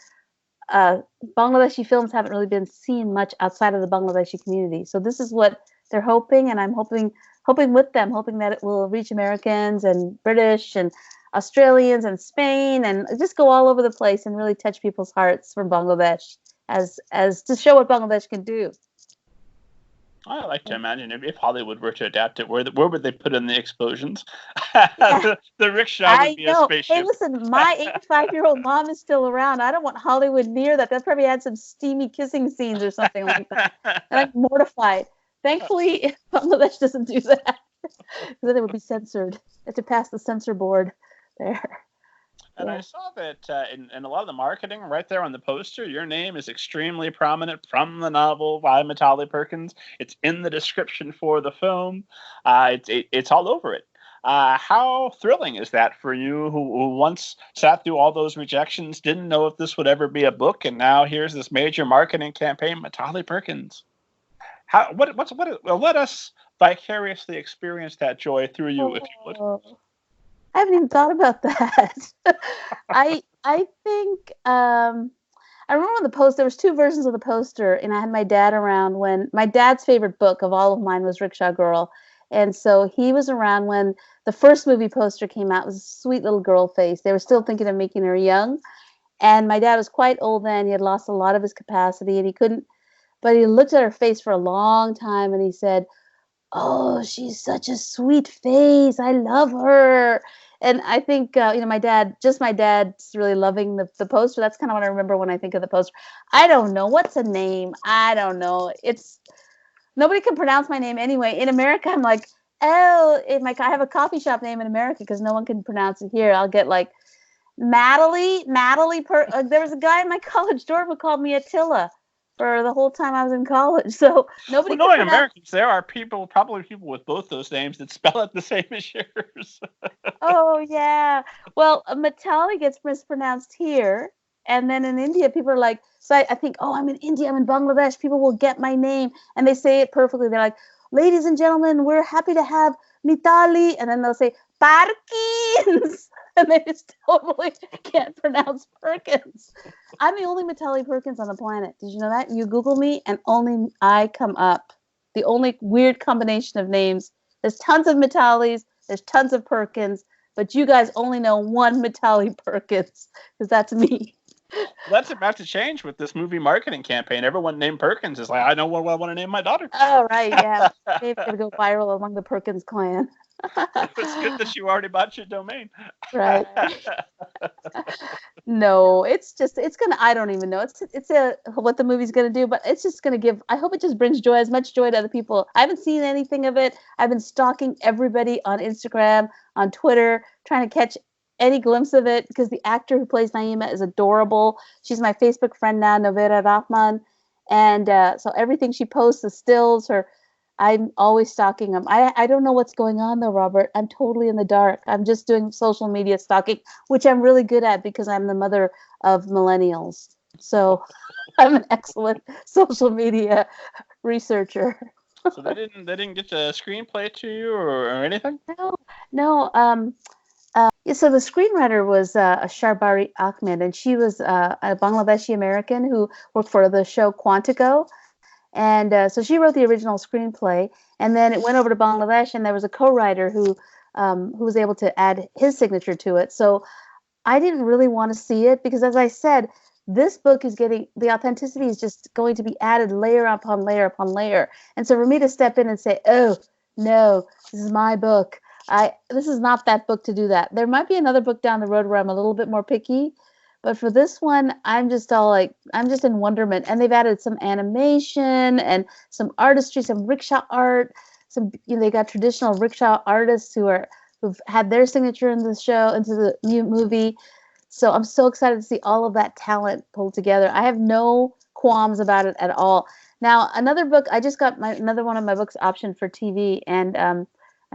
C: Bangladeshi films haven't really been seen much outside of the Bangladeshi community. So this is what they're hoping, and I'm hoping with them, hoping that it will reach Americans and British and Australians and Spain and just go all over the place and really touch people's hearts from Bangladesh as to show what Bangladesh can do.
A: I like to imagine if Hollywood were to adapt it, where would they put in the explosions? the rickshaw would be a spaceship.
C: Hey, listen, my 85-year-old mom is still around. I don't want Hollywood near that. That probably had some steamy kissing scenes or something like that. And I'm mortified. Thankfully, Bangladesh doesn't do that. Because then it would be censored. You have to pass the censor board there.
A: And I saw that in a lot of the marketing, right there on the poster, your name is extremely prominent from the novel by Mitali Perkins. It's in the description for the film. It's all over it. How thrilling is that for you, who once sat through all those rejections, didn't know if this would ever be a book, and now here's this major marketing campaign, Mitali Perkins? Let us vicariously experience that joy through you, if you would.
C: I haven't even thought about that. I think I remember on the poster, there was two versions of the poster, and I had my dad around when my dad's favorite book of all of mine was Rickshaw Girl. And so he was around when the first movie poster came out. It was a sweet little girl face. They were still thinking of making her young. And my dad was quite old then. He had lost a lot of his capacity, and he couldn't, but he looked at her face for a long time and he said, "Oh, she's such a sweet face. I love her." And I think, my dad's really loving the poster. That's kind of what I remember when I think of the poster. I don't know. What's a name? I don't know. Nobody can pronounce my name anyway. In America, I'm like, I have a coffee shop name in America because no one can pronounce it here. I'll get like Mitali. There was a guy in my college dorm who called me Attila for the whole time I was in college. So nobody.
A: Well, knowing Americans, there are probably people with both those names that spell it the same as yours.
C: Oh yeah. Well, Mitali gets mispronounced here, and then in India, people are like. So I think, oh, I'm in India, I'm in Bangladesh. People will get my name, and they say it perfectly. They're like, "Ladies and gentlemen, we're happy to have Mitali," and then they'll say Perkins. And they just totally can't pronounce Perkins. I'm the only Mitali Perkins on the planet. Did you know that? You Google me and only I come up. The only weird combination of names. There's tons of Mitalis, there's tons of Perkins, but you guys only know one Mitali Perkins, because that's me.
A: That's about to change with this movie marketing campaign. Everyone named Perkins is like, I know what I want to name my daughter.
C: Oh, right, yeah. It's going to go viral among the Perkins clan.
A: It's good that you already bought your domain.
C: Right. No, it's gonna, I don't even know. It's what the movie's gonna do, but it's just gonna give, I hope it just brings as much joy to other people. I haven't seen anything of it. I've been stalking everybody on Instagram, on Twitter, trying to catch any glimpse of it, because the actor who plays Naima is adorable. She's my Facebook friend now, Novera Rahman. And so everything she posts, the stills, I'm always stalking them. I don't know what's going on though, Robert. I'm totally in the dark. I'm just doing social media stalking, which I'm really good at because I'm the mother of millennials. So I'm an excellent social media researcher.
A: So they didn't get a screenplay to you or anything?
C: No. Yeah, so the screenwriter was Sharbari Ahmed, and she was a Bangladeshi American who worked for the show Quantico. And so she wrote the original screenplay, and then it went over to Bangladesh, and there was a co-writer who was able to add his signature to it. So I didn't really want to see it because, as I said, this book is getting the authenticity is just going to be added layer upon layer upon layer. And so for me to step in and say, "Oh no, this is my book," this is not that book to do that. There might be another book down the road where I'm a little bit more picky, but for this one, I'm just in wonderment. And they've added some animation and some artistry, some rickshaw art. They got traditional rickshaw artists who've had their signature in the show, into the new movie. So I'm so excited to see all of that talent pulled together. I have no qualms about it at all. Now, another book, I just got another one of my books optioned for TV, and I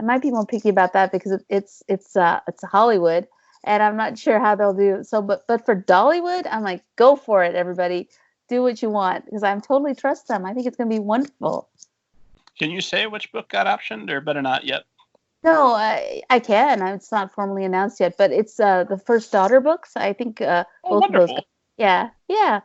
C: might be more picky about that because it's Hollywood, and I'm not sure how they'll do. So, but for Dollywood, I'm like, go for it, everybody, do what you want, because I'm totally trust them. I think it's going to be wonderful.
A: Can you say which book got optioned, or better not yet?
C: No, I can. It's not formally announced yet, but it's the First Daughter books. I think both
A: wonderful.
C: of those. Yeah.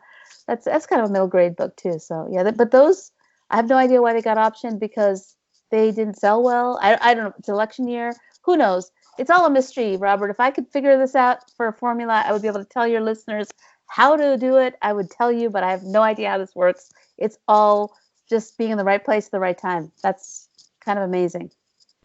C: That's kind of a middle grade book too. So yeah, but those I have no idea why they got optioned because they didn't sell well. I don't know. It's election year. Who knows? It's all a mystery, Robert. If I could figure this out for a formula, I would be able to tell your listeners how to do it. I would tell you, but I have no idea how this works. It's all just being in the right place at the right time. That's kind of amazing.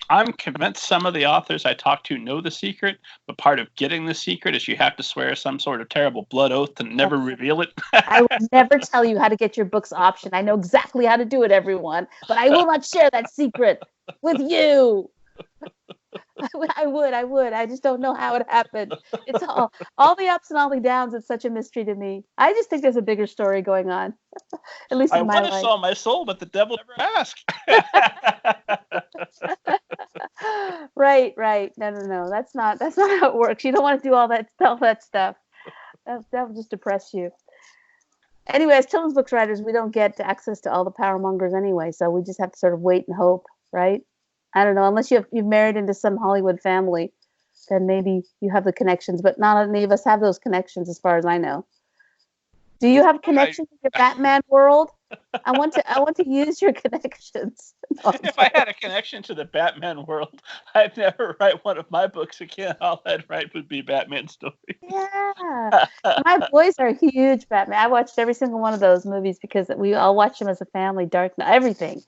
A: I'm convinced some of the authors I talk to know the secret, but part of getting the secret is you have to swear some sort of terrible blood oath to never reveal it.
C: I will never tell you how to get your books optioned. I know exactly how to do it, everyone, but I will not share that secret with you. I would. I just don't know how it happened. It's all the ups and all the downs. It's such a mystery to me. I just think there's a bigger story going on, at least in my life.
A: I want to sell my soul, but the devil never asked.
C: Right. No. That's not how it works. You don't want to do all that stuff. That will just depress you. Anyway, as children's books writers, we don't get access to all the power mongers anyway, so we just have to sort of wait and hope, right? I don't know, unless you've married into some Hollywood family, then maybe you have the connections, but not any of us have those connections as far as I know. Do you have connections in your Batman world? I want to use your connections.
A: If I had a connection to the Batman world, I'd never write one of my books again. All I'd write would be Batman stories.
C: Yeah. My boys are huge Batman. I watched every single one of those movies because we all watch them as a family, Dark Knight, everything.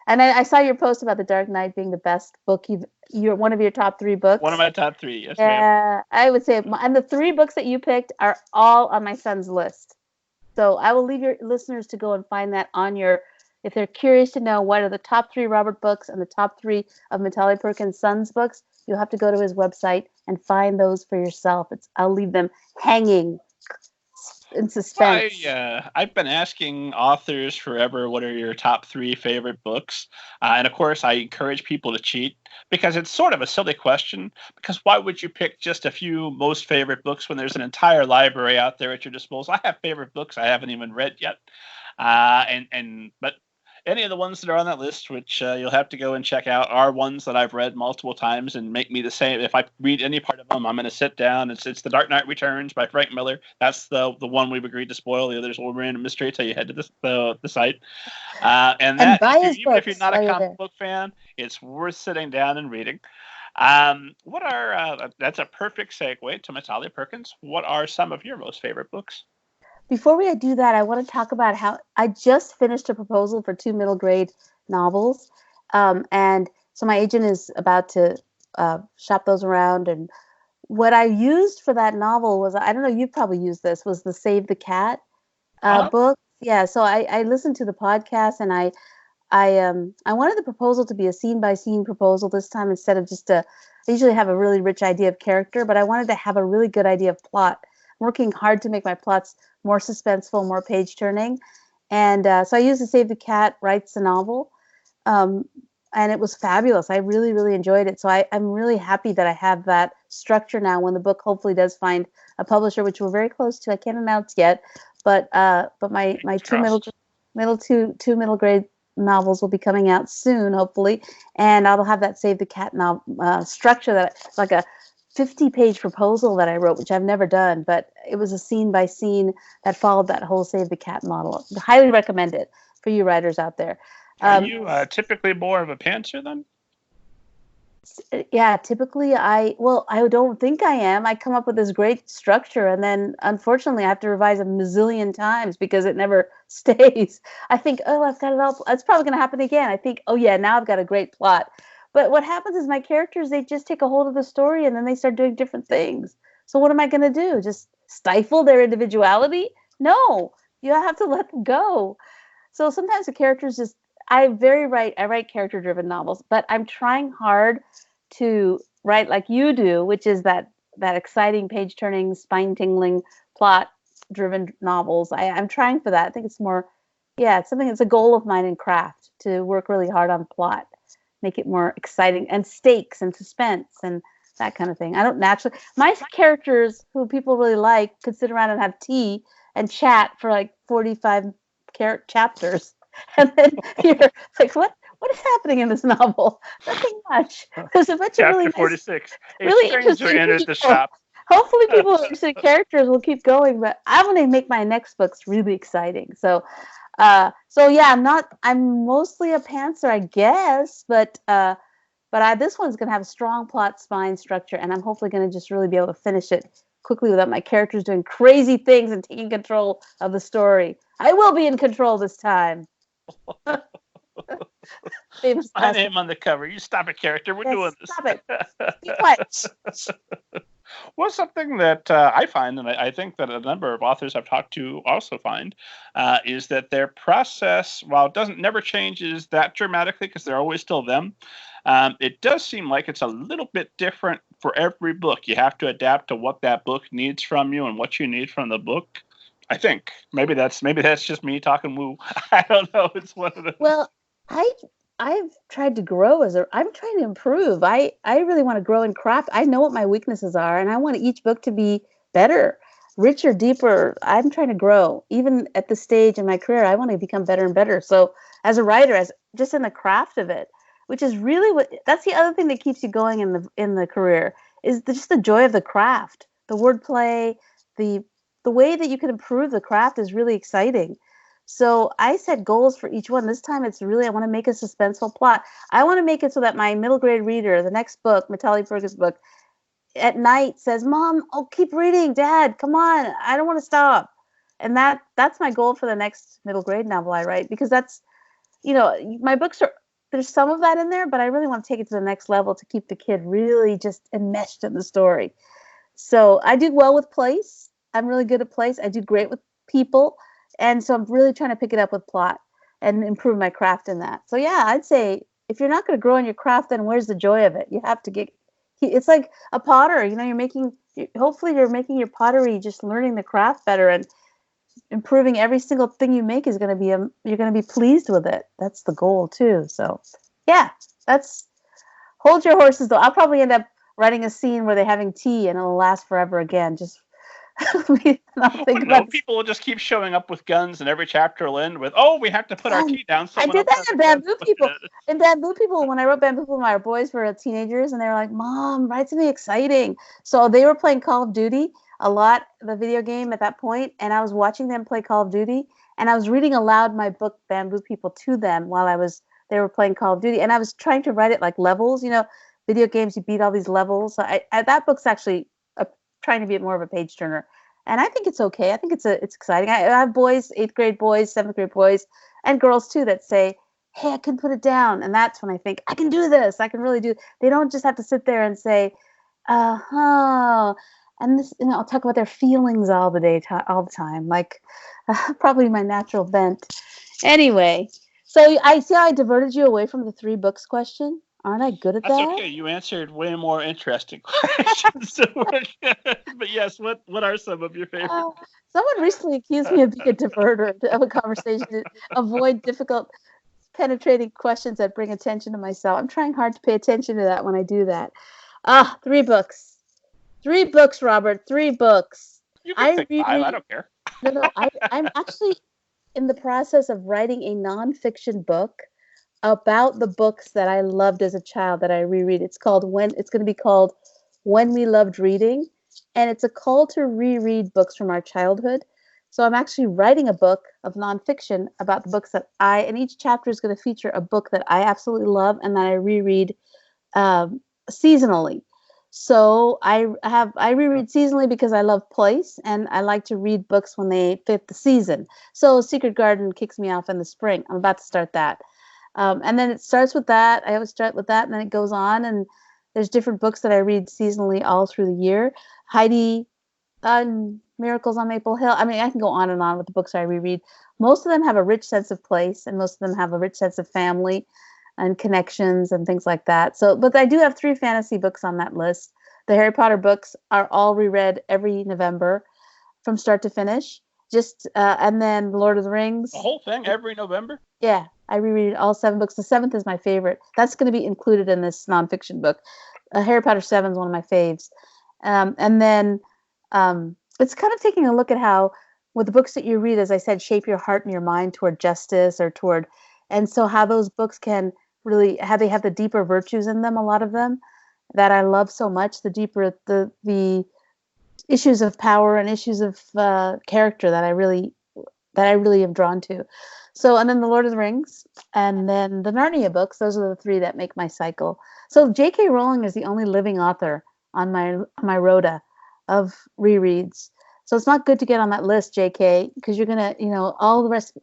C: And I saw your post about The Dark Knight being the best book you're one of your top 3 books.
A: One of my top 3, yes,
C: ma'am.
A: Yeah,
C: I would say, and the 3 books that you picked are all on my son's list. So I will leave your listeners to go and find that if they're curious to know what are the top 3 Robert books and the top 3 of Mitali Perkins' son's books, you'll have to go to his website and find those for yourself. I'll leave them hanging in suspense.
A: I've been asking authors forever, what are your top 3 favorite books? And of course, I encourage people to cheat because it's sort of a silly question. Because why would you pick just a few most favorite books when there's an entire library out there at your disposal? I have favorite books I haven't even read yet. But any of the ones that are on that list, which you'll have to go and check out, are ones that I've read multiple times and make me the same. If I read any part of them, I'm going to sit down. It's The Dark Knight Returns by Frank Miller. That's the one we've agreed to spoil. The others will remain a mystery until you head to the site. And even if you're not a comic book fan, it's worth sitting down and reading. That's a perfect segue to Mitali Perkins. What are some of your most favorite books?
C: Before we do that, I want to talk about how I just finished a proposal for 2 middle grade novels. And so my agent is about to shop those around. And what I used for that novel was, I don't know, you've probably used this, was the Save the Cat book. Yeah, so I listened to the podcast and I wanted the proposal to be a scene-by-scene proposal this time instead of I usually have a really rich idea of character, but I wanted to have a really good idea of plot. I'm working hard to make my plots more suspenseful, more page-turning. And so I used the Save the Cat Writes a Novel, and it was fabulous. I really, really enjoyed it. So I'm really happy that I have that structure now when the book hopefully does find a publisher, which we're very close to. I can't announce yet, but my 2 middle grade novels will be coming out soon, hopefully, and I'll have that Save the Cat structure that like a 50-page proposal that I wrote, which I've never done, but it was a scene by scene that followed that whole Save the Cat model. Highly recommend it for you writers out there.
A: Are you typically more of a pantser then?
C: Yeah, typically I don't think I am. I come up with this great structure, and then unfortunately I have to revise a mazillion times because it never stays. I think, oh, I've got it all. It's probably going to happen again. I think, oh yeah, now I've got a great plot. But what happens is my characters, they just take a hold of the story and then they start doing different things. So what am I going to do? Just stifle their individuality? No, you have to let them go. So sometimes the characters just, I write character-driven novels, but I'm trying hard to write like you do, which is that exciting, page-turning, spine-tingling, plot-driven novels. I'm trying for that. I think it's more, it's something that's a goal of mine in craft, to work really hard on plot, make it more exciting, and stakes and suspense and that kind of thing. I don't naturally, my characters who people really like could sit around and have tea and chat for like 45 chapters. And then you're like, what is happening in this novel? Nothing much. There's a bunch of really
A: 46.
C: really interesting
A: entered
C: people.
A: the shop.
C: Hopefully people who are interested in characters will keep going, but I want to make my next books really exciting. So I'm mostly a pantser, I guess, but this one's going to have a strong plot, spine, structure, and I'm hopefully going to just really be able to finish it quickly without my characters doing crazy things and taking control of the story. I will be in control this time.
A: Famous my name on the cover. You stop it, character. We're doing this.
C: Stop it. Be quiet.
A: Well, something that I find, and I think that a number of authors I've talked to also find, is that their process, while it never changes that dramatically because they're always still them, it does seem like it's a little bit different for every book. You have to adapt to what that book needs from you and what you need from the book. I think maybe that's just me talking woo. I don't know. It's one of the.
C: Well, I've tried to grow I'm trying to improve. I really want to grow in craft. I know what my weaknesses are, and I want each book to be better, richer, deeper. I'm trying to grow. Even at this stage in my career, I want to become better and better. So as a writer, as just in the craft of it, which is really that's the other thing that keeps you going in the career, is just the joy of the craft, the wordplay, the way that you can improve the craft is really exciting. So I set goals for each one. This time it's really, I want to make a suspenseful plot. I want to make it so that my middle grade reader, the next book, Mitali Perkins' book, at night says, Mom, keep reading. Dad, come on. I don't want to stop. And that's my goal for the next middle grade novel I write, because that's, my books there's some of that in there, but I really want to take it to the next level to keep the kid really just enmeshed in the story. So I do well with place. I'm really good at place. I do great with people. And so I'm really trying to pick it up with plot and improve my craft in that. So yeah, I'd say if you're not going to grow in your craft, then where's the joy of it? You have to it's like a potter, hopefully you're making your pottery, just learning the craft better and improving every single thing you make is going to be, you're going to be pleased with it. That's the goal too. So yeah, hold your horses though. I'll probably end up writing a scene where they're having tea and it'll last forever again. Just
A: people will just keep showing up with guns, and every chapter will end with, we have to put our key down.
C: I did that in Bamboo People. In Bamboo People, when I wrote Bamboo People, my boys were teenagers, and they were like, Mom, write something exciting. So they were playing Call of Duty a lot, the video game at that point, and I was watching them play Call of Duty, and I was reading aloud my book, Bamboo People, to them while they were playing Call of Duty, and I was trying to write it like levels. Video games, you beat all these levels. So that book's actually trying to be more of a page turner, and I think it's okay. I think it's exciting. I have boys, 8th grade boys, 7th grade boys, and girls too that say, "Hey, I can put it down," and that's when I think I can do this. I can really do. They don't just have to sit there and say, and this, I'll talk about their feelings all the time, like probably my natural bent. Anyway, so I see how I diverted you away from the 3 books question. Aren't I good at that?
A: That's okay. You answered way more interesting questions. But yes, what are some of your favorites?
C: Someone recently accused me of being a diverter of a conversation to avoid difficult, penetrating questions that bring attention to myself. I'm trying hard to pay attention to that when I do that. 3 books. 3 books, Robert. 3 books.
A: You can pick 5. I don't care.
C: No. I'm actually in the process of writing a nonfiction book about the books that I loved as a child that I reread. It's going to be called When We Loved Reading, and it's a call to reread books from our childhood. So I'm actually writing a book of nonfiction about the books that and each chapter is going to feature a book that I absolutely love and that I reread seasonally. So I reread seasonally because I love place and I like to read books when they fit the season. So Secret Garden kicks me off in the spring. I'm about to start that. And then it starts with that. I always start with that, and then it goes on. And there's different books that I read seasonally all through the year. Heidi, Miracles on Maple Hill. I mean, I can go on and on with the books I reread. Most of them have a rich sense of place, and most of them have a rich sense of family and connections and things like that. So, but I do have 3 fantasy books on that list. The Harry Potter books are all reread every November from start to finish. And then Lord of the Rings.
A: The whole thing every November?
C: Yeah, I reread all 7 books. The 7th is my favorite. That's going to be included in this nonfiction book. Harry Potter 7 is one of my faves. And then it's kind of taking a look at how, with the books that you read, as I said, shape your heart and your mind toward justice and so how those books can really, how they have the deeper virtues in them, a lot of them, that I love so much, the deeper, the issues of power and issues of character that I really am drawn to. So, and then the Lord of the Rings, and then the Narnia books. Those are the 3 that make my cycle. So J.K. Rowling is the only living author on my rota of rereads. So it's not good to get on that list, J.K., because you're gonna, all the rest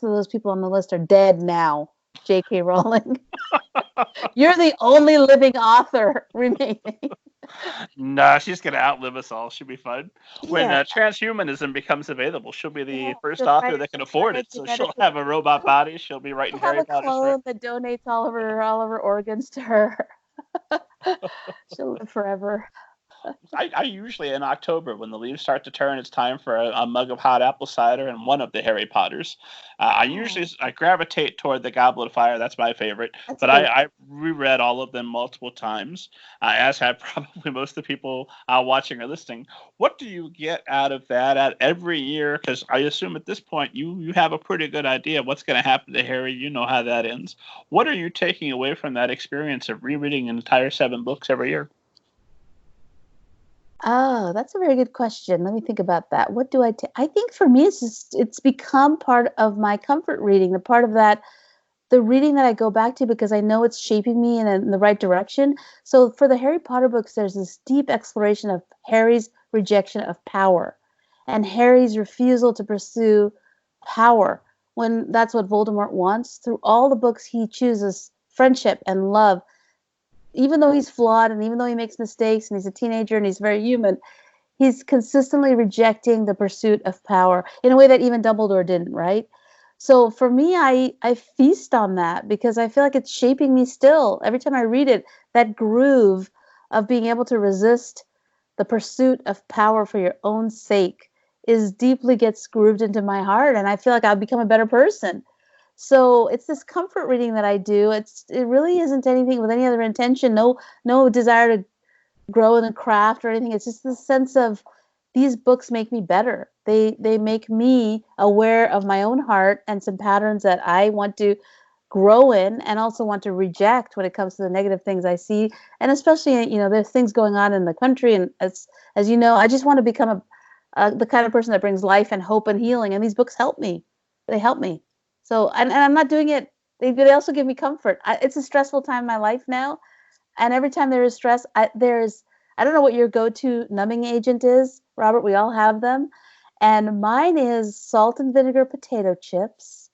C: of those people on the list are dead now. J.K. Rowling, you're the only living author remaining.
A: Nah, she's going to outlive us all. She'll be fun. When
C: Yeah.
A: transhumanism becomes available, she'll be the first
C: she'll
A: author
C: write
A: that can afford it. So she'll
C: genetically.
A: have a robot body. She'll be writing
C: She'll have
A: Harry
C: a
A: Potter.
C: clone that donates all of her organs to her. She'll live forever.
A: I usually, in October, when the leaves start to turn, it's time for a mug of hot apple cider and one of the Harry Potters. I gravitate toward the Goblet of Fire. That's my favorite.
C: That's
A: But
C: great.
A: I reread all of them multiple times, as have probably most of the people watching or listening. What do you get out of that at every year? Because I assume at this point you have a pretty good idea of what's going to happen to Harry. You know how that ends. What are you taking away from that experience of rereading an entire 7 books every year?
C: Oh, that's a very good question. Let me think about that. What do I take? I think for me, it's become part of my comfort reading, the part of that, the reading that I go back to because I know it's shaping me in the right direction. So for the Harry Potter books, there's this deep exploration of Harry's rejection of power and Harry's refusal to pursue power when that's what Voldemort wants. Through all the books, he chooses friendship and love, even though he's flawed and even though he makes mistakes and he's a teenager and he's very human, he's consistently rejecting the pursuit of power in a way that even Dumbledore didn't, right? So for me, I feast on that because I feel like it's shaping me still. Every time I read it, that groove of being able to resist the pursuit of power for your own sake is deeply gets grooved into my heart. And I feel like I'll become a better person. So it's this comfort reading that I do. It really isn't anything with any other intention. No desire to grow in the craft or anything. It's just the sense of these books make me better. They make me aware of my own heart and some patterns that I want to grow in and also want to reject when it comes to the negative things I see. And especially, there's things going on in the country. And as you know, I just want to become the kind of person that brings life and hope and healing. And these books help me. They help me. So, and I'm not doing it. They also give me comfort. It's a stressful time in my life now. And every time there is stress, I don't know what your go-to numbing agent is, Robert. We all have them. And mine is salt and vinegar potato chips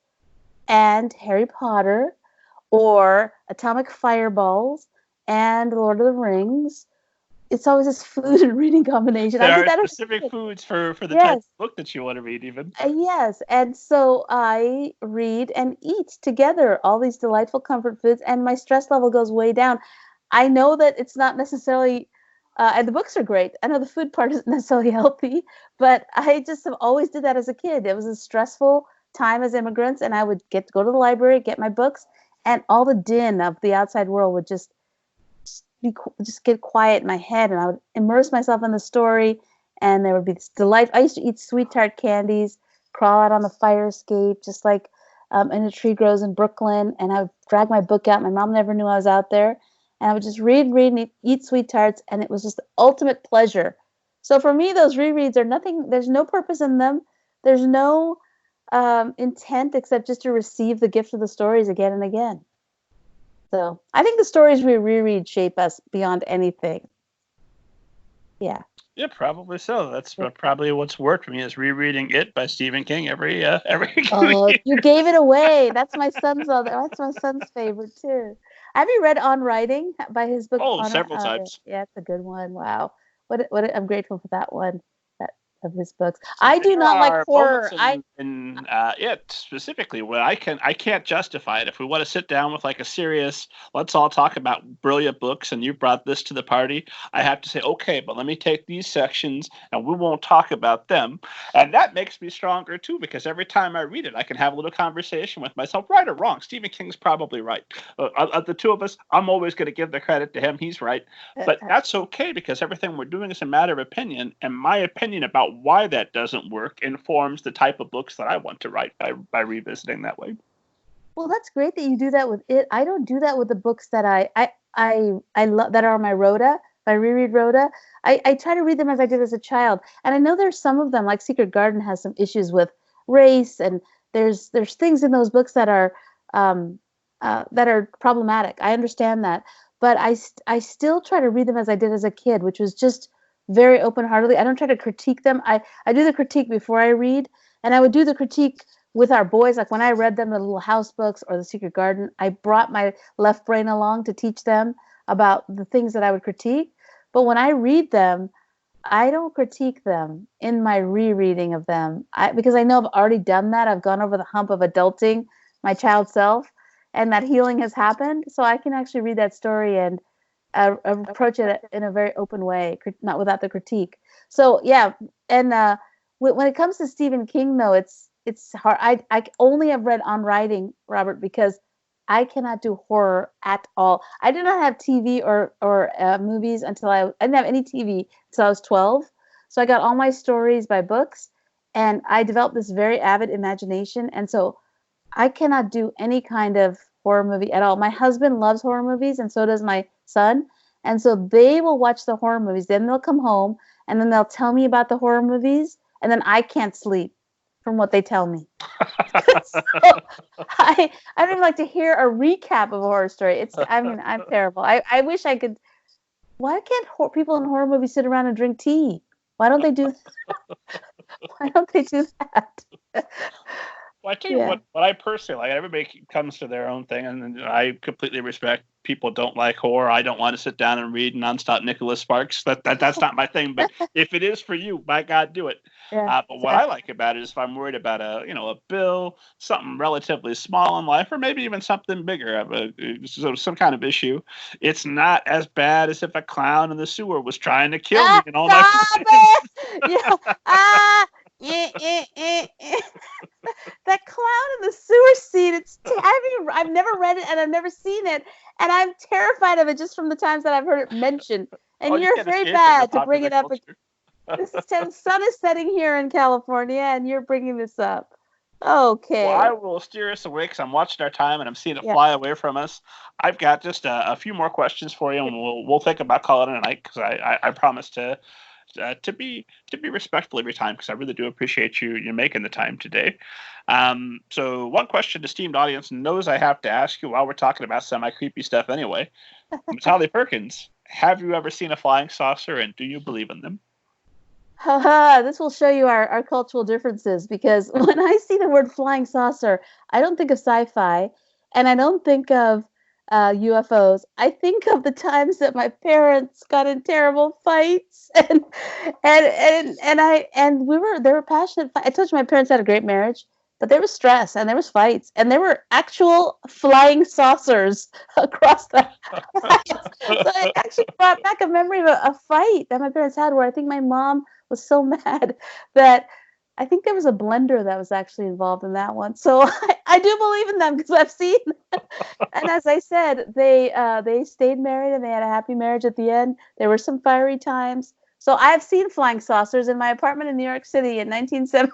C: and Harry Potter or Atomic Fireballs and Lord of the Rings. It's always this food and reading combination.
A: There
C: I
A: are
C: did that
A: specific foods for the type of book that you want to read, even.
C: Yes. And so I read and eat together all these delightful comfort foods, and my stress level goes way down. I know that it's not necessarily, and the books are great. I know the food part isn't necessarily healthy, but I just have always did that as a kid. It was a stressful time as immigrants, and I would go to the library, get my books, and all the din of the outside world would just get quiet in my head, and I would immerse myself in the story, and there would be this delight. I used to eat sweet tart candies, crawl out on the fire escape, just like in a tree grows in Brooklyn, and I would drag my book out. My mom never knew I was out there. and I would just read, and eat sweet tarts, and it was just the ultimate pleasure. So for me, those rereads are nothing. There's no purpose in them. There's no intent except just to receive the gift of the stories again and again. So I think the stories we reread shape us beyond anything. Yeah.
A: Yeah, probably so. That's probably what's worked for me is rereading It by Stephen King every
C: Oh,
A: year.
C: you gave it away. That's my son's favorite too. Have you read On Writing by his book?
A: Oh, several times.
C: Yeah, it's a good one. Wow. I'm grateful for that one. Of his books. I do not like horror.
A: In It specifically, when I can't justify it. If we want to sit down with like a serious, let's all talk about brilliant books, and you brought this to the party, I have to say, okay, but let me take these sections, and we won't talk about them. And that makes me stronger too, because every time I read it, I can have a little conversation with myself, right or wrong. Stephen King's probably right. Of the two of us, I'm always going to give the credit to him. He's right, but that's okay because everything we're doing is a matter of opinion, and my opinion about why that doesn't work informs the type of books that I want to write by revisiting that way.
C: Well, that's great that you do that with it. I don't do that with the books that I love that are on my rota, my reread rota. I try to read them as I did as a child, and I know there's some of them, like Secret Garden, has some issues with race, and there's things in those books that are problematic. I understand that, but I still try to read them as I did as a kid, which was just very open-heartedly. I don't try to critique them. I do the critique before I read, and I would do the critique with our boys. Like when I read them the Little House books or the Secret Garden, I brought my left brain along to teach them about the things that I would critique. But when I read them, I don't critique them in my rereading of them because I know I've already done that. I've gone over the hump of adulting my child self, and that healing has happened. So I can actually read that story and approach it in a very open way, not without the critique. So yeah, and when it comes to Stephen King, though, it's hard. I only have read On Writing, Robert, because I cannot do horror at all. I did not have TV or movies until I didn't have any TV until I was 12. So I got all my stories by books, and I developed this very avid imagination, and so I cannot do any kind of horror movie at all. My husband loves horror movies, and so does my son. And so they will watch the horror movies. Then they'll come home, and then they'll tell me about the horror movies, and then I can't sleep from what they tell me. So I don't even like to hear a recap of a horror story. I'm terrible. I wish I could. Why can't people in horror movies sit around and drink tea? Why don't they do that?
A: Well, I tell you what I personally like. Everybody comes to their own thing, and I completely respect people don't like horror. I don't want to sit down and read nonstop Nicholas Sparks. That's not my thing. But if it is for you, by God, do it.
C: Yeah,
A: but what I like about it is if I'm worried about a bill, something relatively small in life, or maybe even something bigger, some kind of issue, it's not as bad as if a clown in the sewer was trying to kill me and all my
C: That clown in the sewer scene, I've never read it and I've never seen it, and I'm terrified of it just from the times that I've heard it mentioned. And you're very bad to bring it up. The sun is setting here in California, and you're bringing this up. Okay.
A: Well, I will steer us away because I'm watching our time and I'm seeing it fly away from us. I've got just a few more questions for you, and we'll think about calling it a night because I promise to be respectful every time because I really do appreciate you making the time today. So one question the esteemed audience knows I have to ask you while we're talking about semi-creepy stuff anyway. Mitali Perkins, have you ever seen a flying saucer, and do you believe in them?
C: This will show you our cultural differences, because when I see the word flying saucer, I don't think of sci-fi, and I don't think of UFOs. I think of the times that my parents got in terrible fights, and they were passionate. I told you my parents had a great marriage, but there was stress and there was fights, and there were actual flying saucers across the house. So it actually brought back a memory of a fight that my parents had, where I think my mom was so mad that I think there was a blender that was actually involved in that one. So I do believe in them because I've seen them. And as I said, they stayed married and they had a happy marriage at the end. There were some fiery times. So I've seen flying saucers in my apartment in New York City in 1970.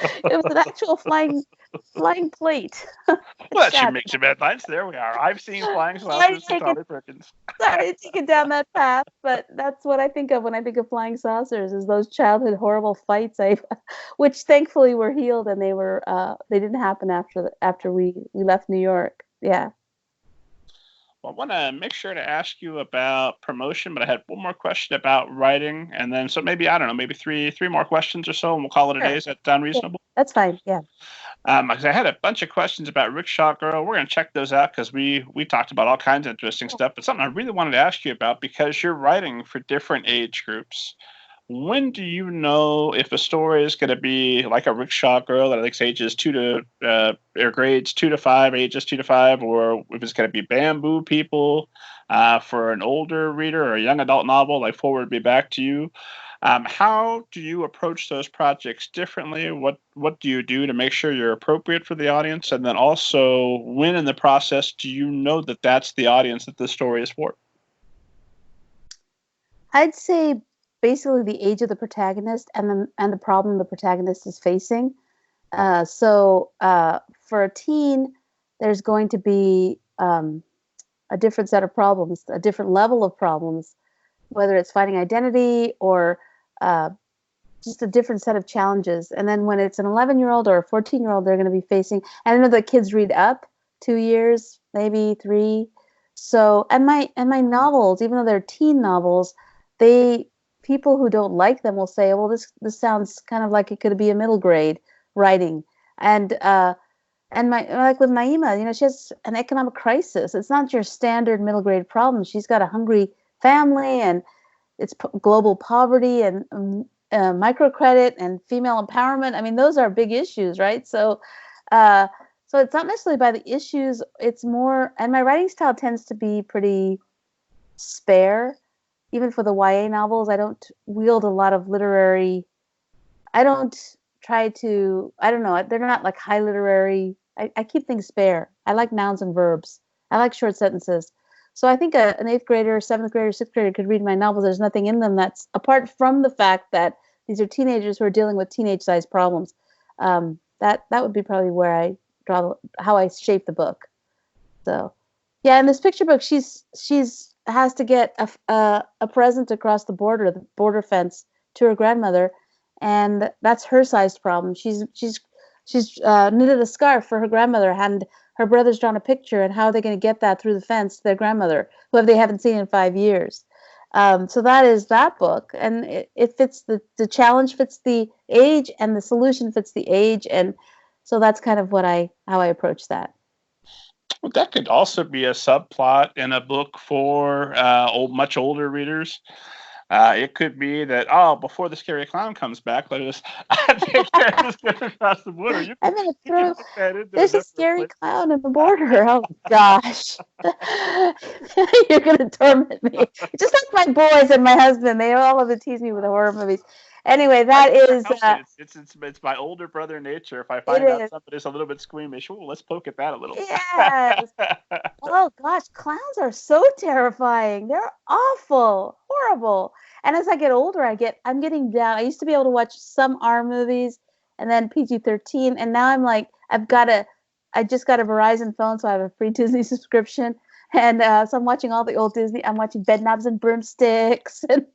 C: It was an actual flying plate.
A: Well, that should
C: Shadow.
A: make some headlines. There we are. I've seen flying
C: Sorry
A: saucers
C: to
A: with
C: take it,
A: Mitali Perkins.
C: sorry to take it down that path, but that's what I think of when I think of flying saucers, is those childhood horrible fights which thankfully were healed, and they didn't happen after we left New York. Yeah.
A: Well, I want to make sure to ask you about promotion, but I had one more question about writing, and then so maybe I don't know, maybe three more questions or so, and we'll call it a
C: Sure.
A: day. Is that sound
C: Yeah,
A: reasonable?
C: that's fine. Yeah.
A: Because I had a bunch of questions about Rickshaw Girl. We're going to check those out because we talked about all kinds of interesting stuff. But something I really wanted to ask you about, because you're writing for different age groups. When do you know if a story is going to be like a Rickshaw Girl that likes ages or grades 2 to 5, ages 2 to 5, or if it's going to be Bamboo People for an older reader, or a young adult novel like Forward Be Back to You? How do you approach those projects differently? What do you do to make sure you're appropriate for the audience? And then also, when in the process do you know that that's the audience that this story is for?
C: I'd say basically the age of the protagonist and the problem the protagonist is facing. So for a teen, there's going to be a different set of problems, a different level of problems, whether it's finding identity or just a different set of challenges. And then when it's an 11-year-old or a 14-year-old, they're going to be facing, and I know that kids read up 2 years, maybe 3. So, and my novels, even though they're teen novels, people who don't like them will say, well, this sounds kind of like it could be a middle grade writing. And like with Naima, she has an economic crisis. It's not your standard middle grade problem. She's got a hungry family, and it's global poverty, and microcredit, and female empowerment. I mean, those are big issues, right? So it's not necessarily by the issues. It's more, and my writing style tends to be pretty spare. Even for the YA novels, I don't wield a lot of literary. I don't try to. I don't know. They're not like high literary. I keep things spare. I like nouns and verbs. I like short sentences. So I think an 8th grader, 7th grader, 6th grader could read my novels. There's nothing in them that's, apart from the fact that these are teenagers who are dealing with teenage-sized problems. That would be probably where I draw, how I shape the book. So, yeah, in this picture book, she's has to get a present across the border fence, to her grandmother, and that's her sized problem. She's knitted a scarf for her grandmother, and her brother's drawn a picture, and how are they going to get that through the fence to their grandmother, who they haven't seen in 5 years. So that is that book, and it fits the challenge fits the age, and the solution fits the age, and so that's kind of how I approach that.
A: Well, that could also be a subplot in a book for much older readers. It could be that, before the scary clown comes back, let us take care of this across the border.
C: I'm going to throw. There's a scary clown in the border. Oh gosh, you're going to torment me. Just like my boys and my husband, they all love to tease me with horror movies. Anyway, that is.
A: It's my older brother nature. If I find out somebody's a little bit squeamish, let's poke at that a little.
C: Yes. Oh gosh, clowns are so terrifying. They're awful, horrible. And as I get older, I'm getting down. I used to be able to watch some R movies and then PG-13, and now I'm like, I just got a Verizon phone, so I have a free Disney subscription, and so I'm watching all the old Disney. I'm watching Bedknobs and Broomsticks and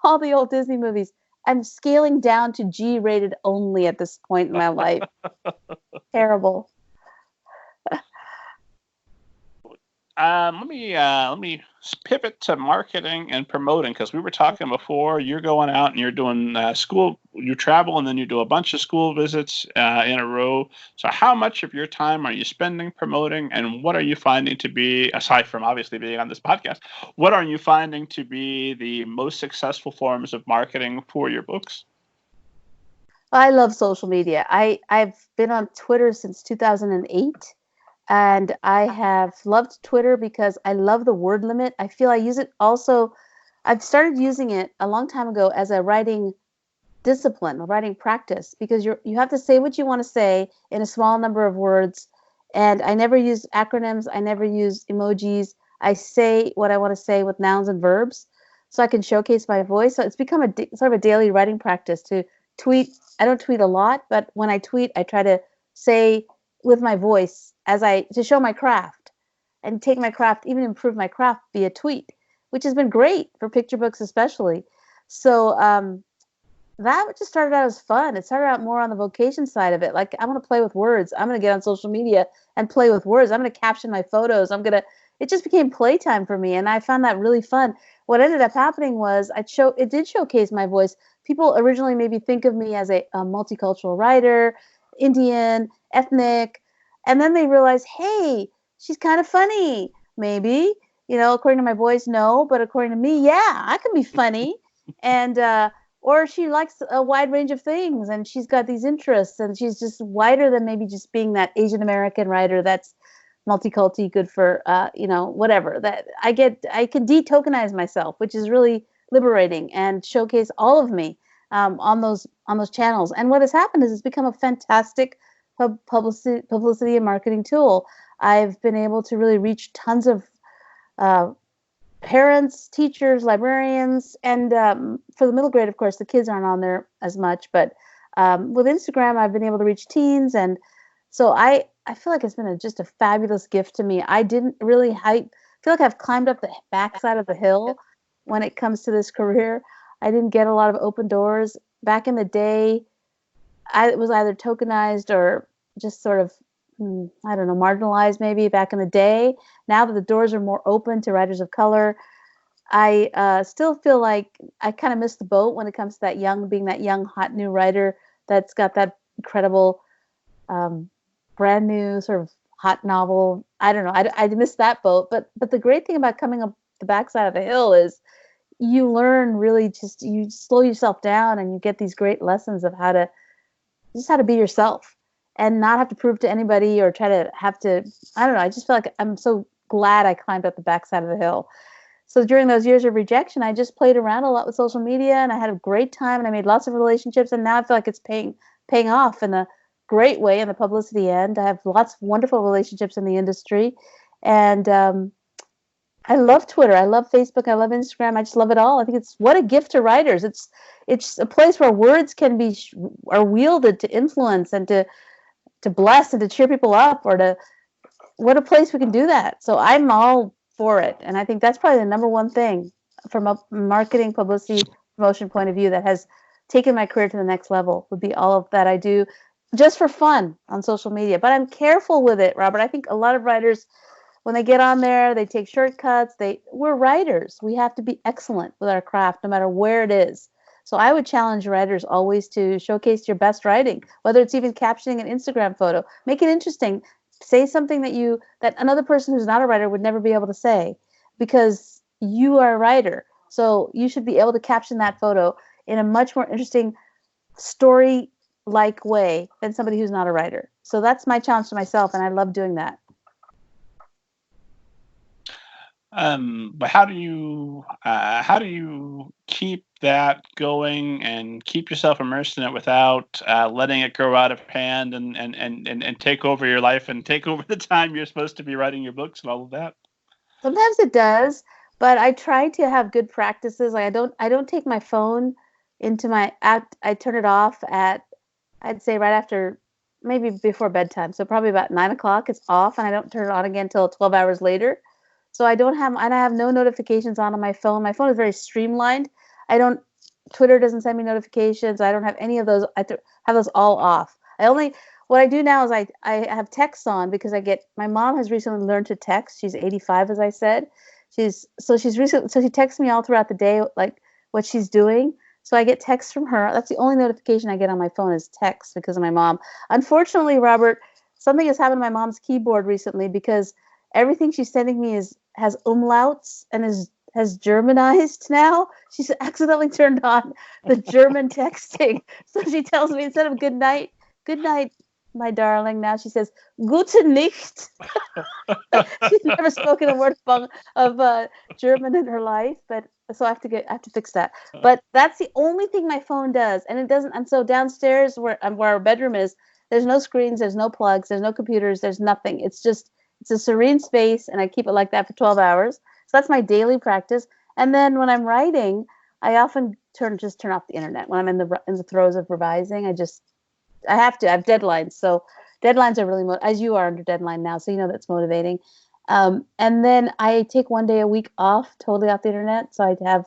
C: all the old Disney movies. I'm scaling down to G-rated only at this point in my life. Terrible.
A: Let me pivot to marketing and promoting, because we were talking before. You're going out and you're doing school. You travel, and then you do a bunch of school visits in a row. So how much of your time are you spending promoting, and what are you finding to be, aside from obviously being on this podcast, what are you finding to be the most successful forms of marketing for your books?
C: I love social media. I've been on Twitter since 2008. And I have loved Twitter because I love the word limit. I feel I use it also. I've started using it a long time ago as a writing discipline, a writing practice, because you have to say what you want to say in a small number of words. And I never use acronyms. I never use emojis. I say what I want to say with nouns and verbs, so I can showcase my voice. So it's become sort of a daily writing practice to tweet. I don't tweet a lot, but when I tweet, I try to say with my voice to show my craft and take my craft, even improve my craft via tweet, which has been great for picture books especially. So that just started out as fun. It started out more on the vocation side of it. Like, I want to play with words. I'm going to get on social media and play with words. I'm going to caption my photos. It just became playtime for me. And I found that really fun. What ended up happening was it did showcase my voice. People originally maybe think of me as a multicultural writer, Indian, ethnic. And then they realize, hey, she's kind of funny. Maybe, according to my voice, no. But according to me, yeah, I can be funny. And, or she likes a wide range of things and she's got these interests and she's just wider than maybe just being that Asian American writer that's multiculti, good for, whatever. That I can detokenize myself, which is really liberating, and showcase all of me on those channels. And what has happened is it's become a fantastic publicity and marketing tool. I've been able to really reach tons of parents, teachers, librarians, and for the middle grade, of course, the kids aren't on there as much. But with Instagram, I've been able to reach teens, and so I feel like it's been just a fabulous gift to me. I didn't really feel like I've climbed up the backside of the hill when it comes to this career. I didn't get a lot of open doors. Back in the day, I was either tokenized or just sort of, I don't know, marginalized maybe back in the day. Now that the doors are more open to writers of color, I still feel like I kind of missed the boat when it comes to being that young, hot new writer that's got that incredible, brand new sort of hot novel. I don't know. I missed that boat. But the great thing about coming up the backside of the hill is you learn really you slow yourself down and you get these great lessons of how to be yourself and not have to prove to anybody or I don't know. I just feel like I'm so glad I climbed up the backside of the hill. So during those years of rejection, I just played around a lot with social media and I had a great time and I made lots of relationships, and now I feel like it's paying off in a great way in the publicity end. I have lots of wonderful relationships in the industry, and I love Twitter. I love Facebook. I love Instagram. I just love it all. I think what a gift to writers. It's a place where words are wielded to influence and to bless and to cheer people up, what a place we can do that. So I'm all for it. And I think that's probably the number one thing from a marketing, publicity, promotion point of view that has taken my career to the next level, would be all of that I do just for fun on social media. But I'm careful with it, Robert. I think a lot of writers, when they get on there, they take shortcuts. We're writers. We have to be excellent with our craft, no matter where it is. So I would challenge writers always to showcase your best writing, whether it's even captioning an Instagram photo. Make it interesting. Say something that another person who's not a writer would never be able to say, because you are a writer. So you should be able to caption that photo in a much more interesting story-like way than somebody who's not a writer. So that's my challenge to myself, and I love doing that.
A: But how do you keep that going and keep yourself immersed in it without letting it grow out of hand and take over your life and take over the time you're supposed to be writing your books and all of that?
C: Sometimes it does, but I try to have good practices. Like I don't take my phone into my app. I turn it off I'd say right after, maybe before bedtime. So probably about 9:00 it's off, and I don't turn it on again until 12 hours later. So I have no notifications on my phone. My phone is very streamlined. Twitter doesn't send me notifications. I don't have any of those. I have those all off. What I do now is I have texts on, because my mom has recently learned to text. She's 85, as I said. She texts me all throughout the day, like what she's doing. So I get texts from her. That's the only notification I get on my phone is text, because of my mom. Unfortunately, Robert, something has happened to my mom's keyboard recently, because everything she's sending me has umlauts and has Germanized now. She's accidentally turned on the German texting. So she tells me, instead of good night, my darling, now she says, Gute Nacht. She's never spoken a word of German in her life, but so I have to fix that. But that's the only thing my phone does, and it doesn't. And so downstairs where our bedroom is, there's no screens, there's no plugs, there's no computers, there's nothing. It's a serene space, and I keep it like that for 12 hours. So that's my daily practice. And then when I'm writing, I often just turn off the internet when I'm in the throes of revising. I have to. I have deadlines, so deadlines are really as you are under deadline now, so that's motivating. And then I take one day a week off, totally off the internet. So I have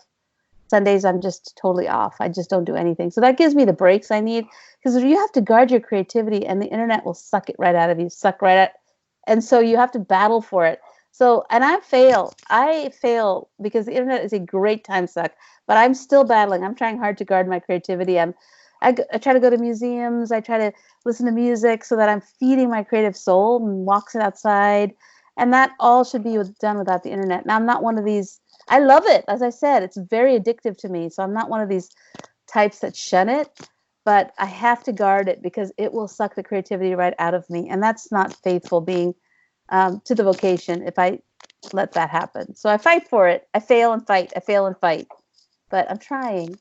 C: Sundays I'm just totally off. I just don't do anything. So that gives me the breaks I need, because you have to guard your creativity, and the internet will suck it right out of you, and so you have to battle for it. So, and I fail because the internet is a great time suck, but I'm still battling. I'm trying hard to guard my creativity. I try to go to museums. I try to listen to music so that I'm feeding my creative soul, and walks it outside. And that all should be done without the internet. Now, I'm not one of these. I love it. As I said, it's very addictive to me. So I'm not one of these types that shun it, but I have to guard it because it will suck the creativity right out of me. And that's not faithful being to the vocation if I let that happen. So I fight for it. I fail and fight. But I'm trying.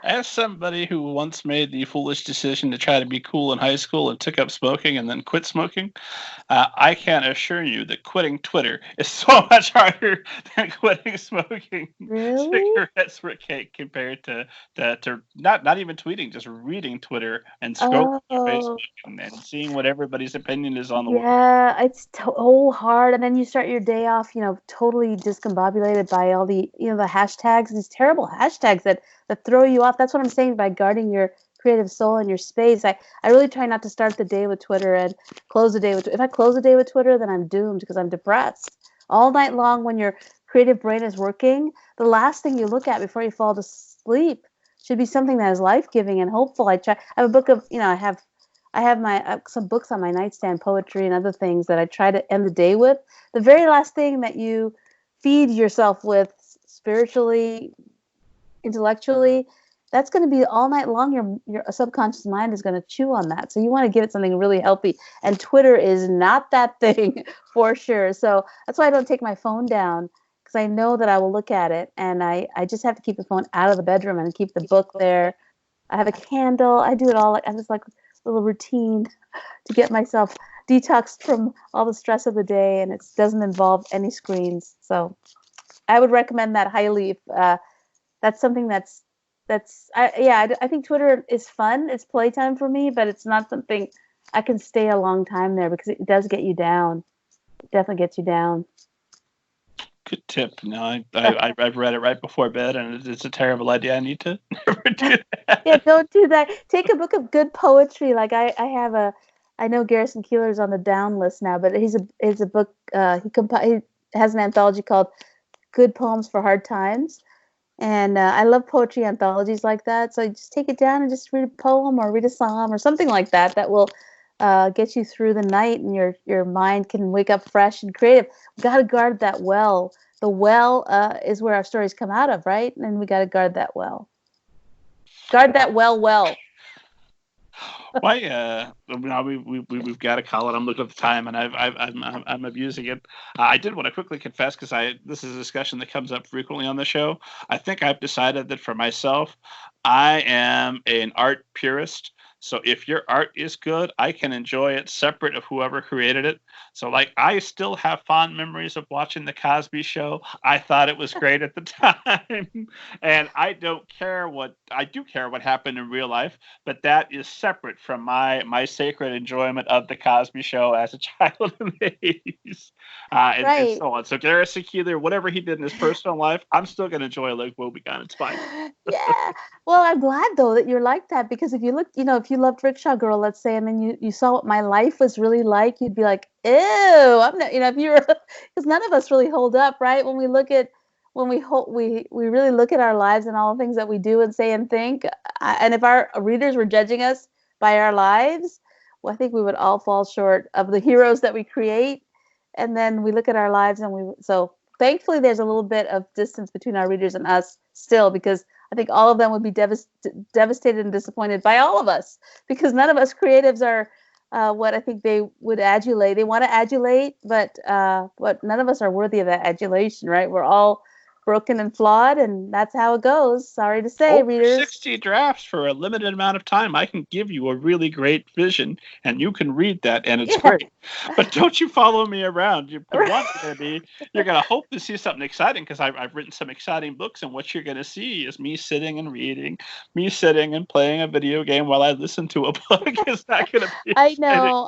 A: As somebody who once made the foolish decision to try to be cool in high school and took up smoking and then quit smoking, I can assure you that quitting Twitter is so much harder than quitting smoking cigarettes for cake compared to not even tweeting, just reading Twitter and scrolling through Facebook and seeing what everybody's opinion is on the world.
C: Yeah, it's so hard. And then you start your day off, totally discombobulated by all the, the hashtags, these terrible hashtags that throw you off. That's what I'm saying by guarding your creative soul and your space. I really try not to start the day with Twitter and close the day with. If I close the day with Twitter, then I'm doomed because I'm depressed. All night long, when your creative brain is working, the last thing you look at before you fall to sleep should be something that is life-giving and hopeful. I have a book of, I have my some books on my nightstand, poetry and other things that I try to end the day with. The very last thing that you feed yourself with spiritually, intellectually, that's going to be all night long. Your subconscious mind is going to chew on that. So you want to give it something really healthy. And Twitter is not that thing for sure. So that's why I don't take my phone down, because I know that I will look at it. And I just have to keep the phone out of the bedroom and keep the book there. I have a candle. I do it all. I just like a little routine to get myself detoxed from all the stress of the day. And it doesn't involve any screens. So I would recommend that highly. If that's something I think Twitter is fun. It's playtime for me, but it's not something I can stay a long time there because it does get you down. It definitely gets you down.
A: Good tip. No, I've read it right before bed, and it's a terrible idea. I need to never do that.
C: Yeah, don't do that. Take a book of good poetry. Like I know Garrison Keillor's on the down list now, but he's a book. He has an anthology called Good Poems for Hard Times. And I love poetry anthologies like that. So just take it down and just read a poem or read a psalm or something like that will get you through the night, and your mind can wake up fresh and creative. We got to guard that well. The well is where our stories come out of, right? And we got to guard that well. Guard that well.
A: Why? We've got to call it. I'm looking at the time, and I'm abusing it. I did want to quickly confess, because this is a discussion that comes up frequently on the show. I think I've decided that for myself, I am an art purist. So if your art is good, I can enjoy it separate of whoever created it. So I still have fond memories of watching The Cosby Show. I thought it was great at the time. And I do care what happened in real life, but that is separate from my sacred enjoyment of The Cosby Show as a child in the 80s. And so on. So Garrison Keillor, whatever he did in his personal life, I'm still going to enjoy like Wobegon. It's fine.
C: Yeah. Well, I'm glad though that you're like that, because if you look, if you loved Rickshaw Girl, let's say, and then you saw what my life was really like, you'd be like, ew, I'm not, if you were, because none of us really hold up, right? When we really look at our lives and all the things that we do and say and think, and if our readers were judging us by our lives, well, I think we would all fall short of the heroes that we create. And then we look at our lives so thankfully there's a little bit of distance between our readers and us still, because I think all of them would be devastated and disappointed by all of us, because none of us creatives are what I think they would adulate. They want to adulate, but none of us are worthy of that adulation, right? We're all broken and flawed, and that's how it goes. Sorry to say,
A: Over
C: readers.
A: 60 drafts for a limited amount of time. I can give you a really great vision, and you can read that, and it's great. But don't you follow me around. You're going to hope to see something exciting, because I've written some exciting books, and what you're going to see is me sitting and reading, me sitting and playing a video game while I listen to a book. It's not going to be
C: I know.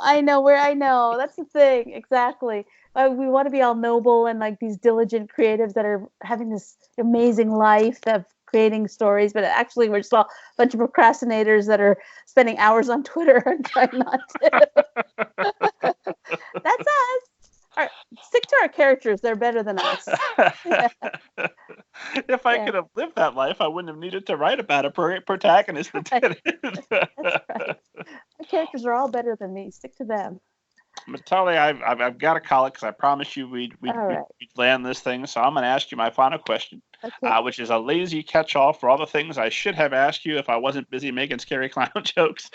C: That's the thing. Exactly. We want to be all noble and like these diligent creatives that are having this amazing life of creating stories, but actually we're just all a bunch of procrastinators that are spending hours on Twitter and trying not to. That's us. Stick to our characters. They're better than us.
A: If I could have lived that life, I wouldn't have needed to write about a protagonist that did it.
C: That's right. Our characters are all better than me. Stick to them.
A: Mitali, I've got to call it, because I promised you we'd land this thing. So I'm going to ask you my final question, which is a lazy catch-all for all the things I should have asked you if I wasn't busy making scary clown jokes.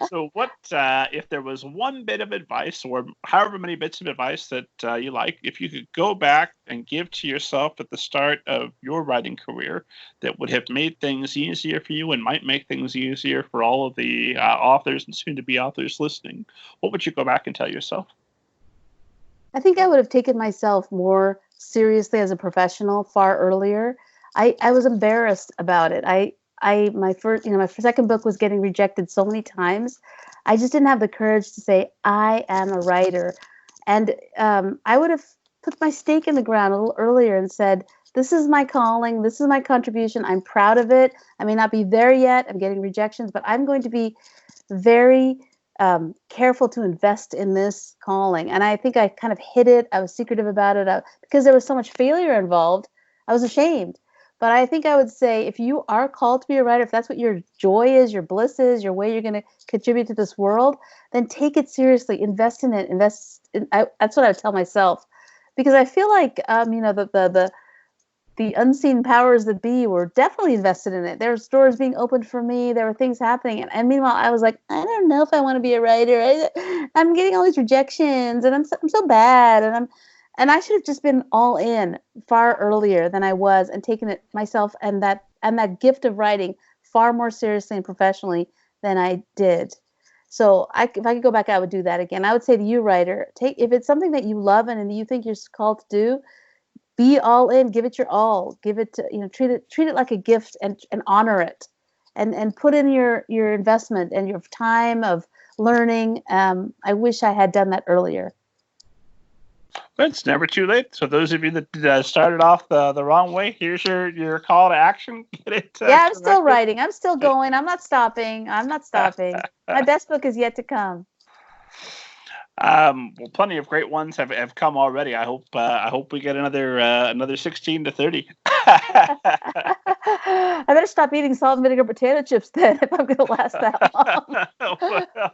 A: So what, if there was one bit of advice, or however many bits of advice that you like, if you could go back and give to yourself at the start of your writing career, that would have made things easier for you and might make things easier for all of the authors and soon-to-be authors listening, what would you go back and tell yourself?
C: I think I would have taken myself more seriously as a professional far earlier. I was embarrassed about it. My second book was getting rejected so many times. I just didn't have the courage to say I am a writer, and I would have put my stake in the ground a little earlier and said, this is my calling, this is my contribution, I'm proud of it. I may not be there yet, I'm getting rejections, but I'm going to be very careful to invest in this calling. And I think I kind of hid it. I was secretive about it because there was so much failure involved. I was ashamed. But I think I would say, if you are called to be a writer, if that's what your joy is, your bliss is, your way you're going to contribute to this world, then take it seriously. Invest in it. That's what I would tell myself. Because I feel like, the unseen powers that be were definitely invested in it. There were doors being opened for me. There were things happening. And meanwhile, I was like, I don't know if I want to be a writer. I'm getting all these rejections, and I'm so bad. And I should have just been all in far earlier than I was, and taken it myself and that gift of writing far more seriously and professionally than I did. So if I could go back, I would do that again. I would say to you, writer, if it's something that you love and you think you're called to do, be all in, give it your all, give it to, treat it like a gift, and honor it, and put in your investment and your time of learning. I wish I had done that earlier.
A: It's never too late. So those of you that started off the wrong way, here's your call to action. Get it,
C: I'm still writing. I'm still going. I'm not stopping. My best book is yet to come.
A: Well, plenty of great ones have come already. I hope we get another 16 to 30.
C: I better stop eating salt and vinegar potato chips then, if I'm going to last that long.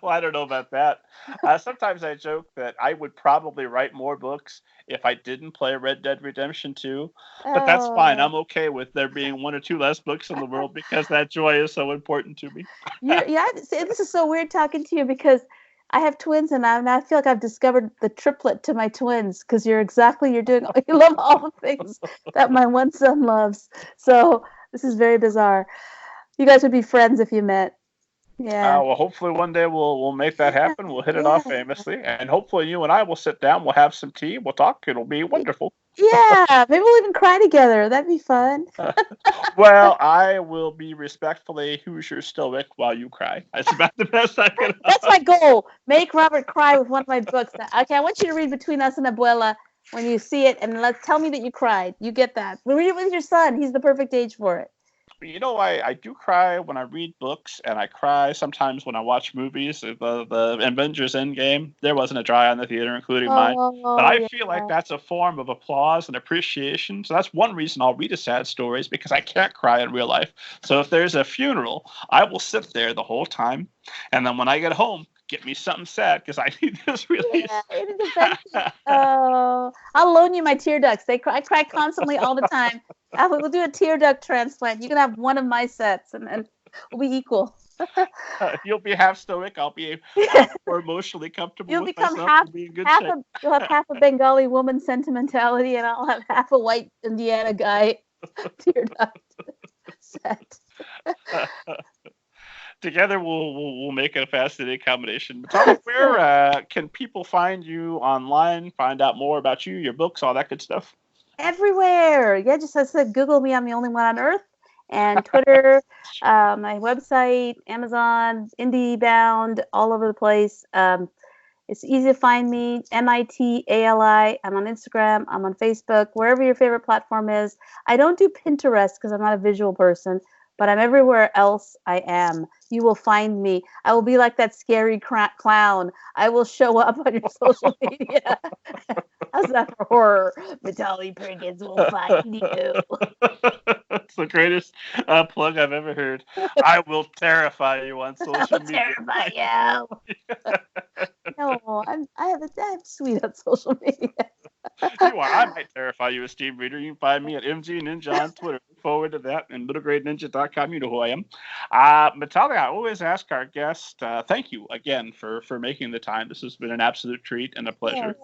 A: Well, I don't know about that. Sometimes I joke that I would probably write more books if I didn't play Red Dead Redemption 2, but that's fine. I'm okay with there being one or two less books in the world, because that joy is so important to me.
C: This is so weird talking to you, because I have twins, and I feel like I've discovered the triplet to my twins, because you love all the things that my one son loves. So this is very bizarre. You guys would be friends if you met. Yeah.
A: Well, hopefully one day we'll make that happen. We'll hit it off famously, and hopefully you and I will sit down. We'll have some tea. We'll talk. It'll be wonderful.
C: Yeah, maybe we'll even cry together. That'd be fun.
A: Well, I will be respectfully Hoosier stoic while you cry. That's about the best I can.
C: That's my goal. Make Robert cry with one of my books. Okay, I want you to read Between Us and Abuela when you see it, and tell me that you cried. You get that. Read it with your son. He's the perfect age for it.
A: I do cry when I read books, and I cry sometimes when I watch movies. The Avengers Endgame, there wasn't a dry eye in the theater, including mine. But I feel like that's a form of applause and appreciation. So that's one reason I'll read a sad story, is because I can't cry in real life. So if there's a funeral, I will sit there the whole time, and then when I get home, get me something sad, because I need this release.
C: Yeah, it is offensive. I'll loan you my tear ducts. I cry constantly all the time. We'll do a tear duct transplant. You can have one of my sets, and we'll be equal.
A: You'll be half stoic. I'll be more emotionally comfortable
C: You'll
A: with
C: become
A: myself.
C: half,
A: and be in good
C: half
A: shape.
C: you'll have half a Bengali woman sentimentality, and I'll have half a white Indiana guy teared up set.
A: Together, we'll make a fascinating combination. But tell me, where can people find you online? Find out more about you, your books, all that good stuff.
C: Everywhere. Yeah, just as I said, Google me. I'm the only one on earth. And Twitter, my website, Amazon, IndieBound, all over the place. It's easy to find me. Mitali. I'm on Instagram. I'm on Facebook. Wherever your favorite platform is. I don't do Pinterest because I'm not a visual person, but I'm everywhere else I am. You will find me. I will be like that scary clown. I will show up on your social media. How's that for horror? Mitali Perkins will find you.
A: That's the greatest plug I've ever heard. I will terrify you on social media.
C: Terrify you. No, I have sweet on social media.
A: You are. I might terrify you, esteemed reader. You can find me at MG Ninja on Twitter. Look forward to that. And middlegradeninja.com. You know who I am. Mitali, I always ask our guest, thank you again for making the time. This has been an absolute treat and a pleasure.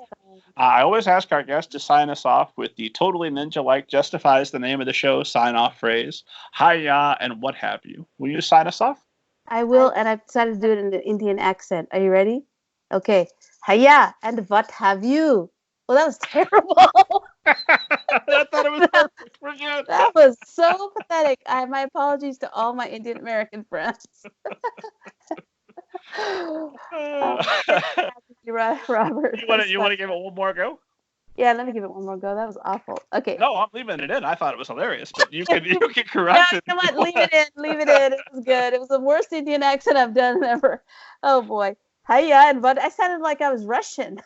A: I always ask our guest to sign us off with the totally ninja-like, justifies the name of the show sign-off phrase, hiya, and what have you. Will you sign us off?
C: I will, and I've decided to do it in the Indian accent. Are you ready? Okay. Hiya, and what have you? Well, that was terrible.
A: I thought it was perfect. We're good.
C: That was so pathetic. My apologies to all my Indian American friends. Robert.
A: You want to give it one more go?
C: Yeah, let me give it one more go. That was awful. Okay.
A: No, I'm leaving it in. I thought it was hilarious, but you can correct it.
C: Come on, leave it in. Leave it in. It was good. It was the worst Indian accent I've done ever. Oh boy. Hiya, and but I sounded like I was Russian.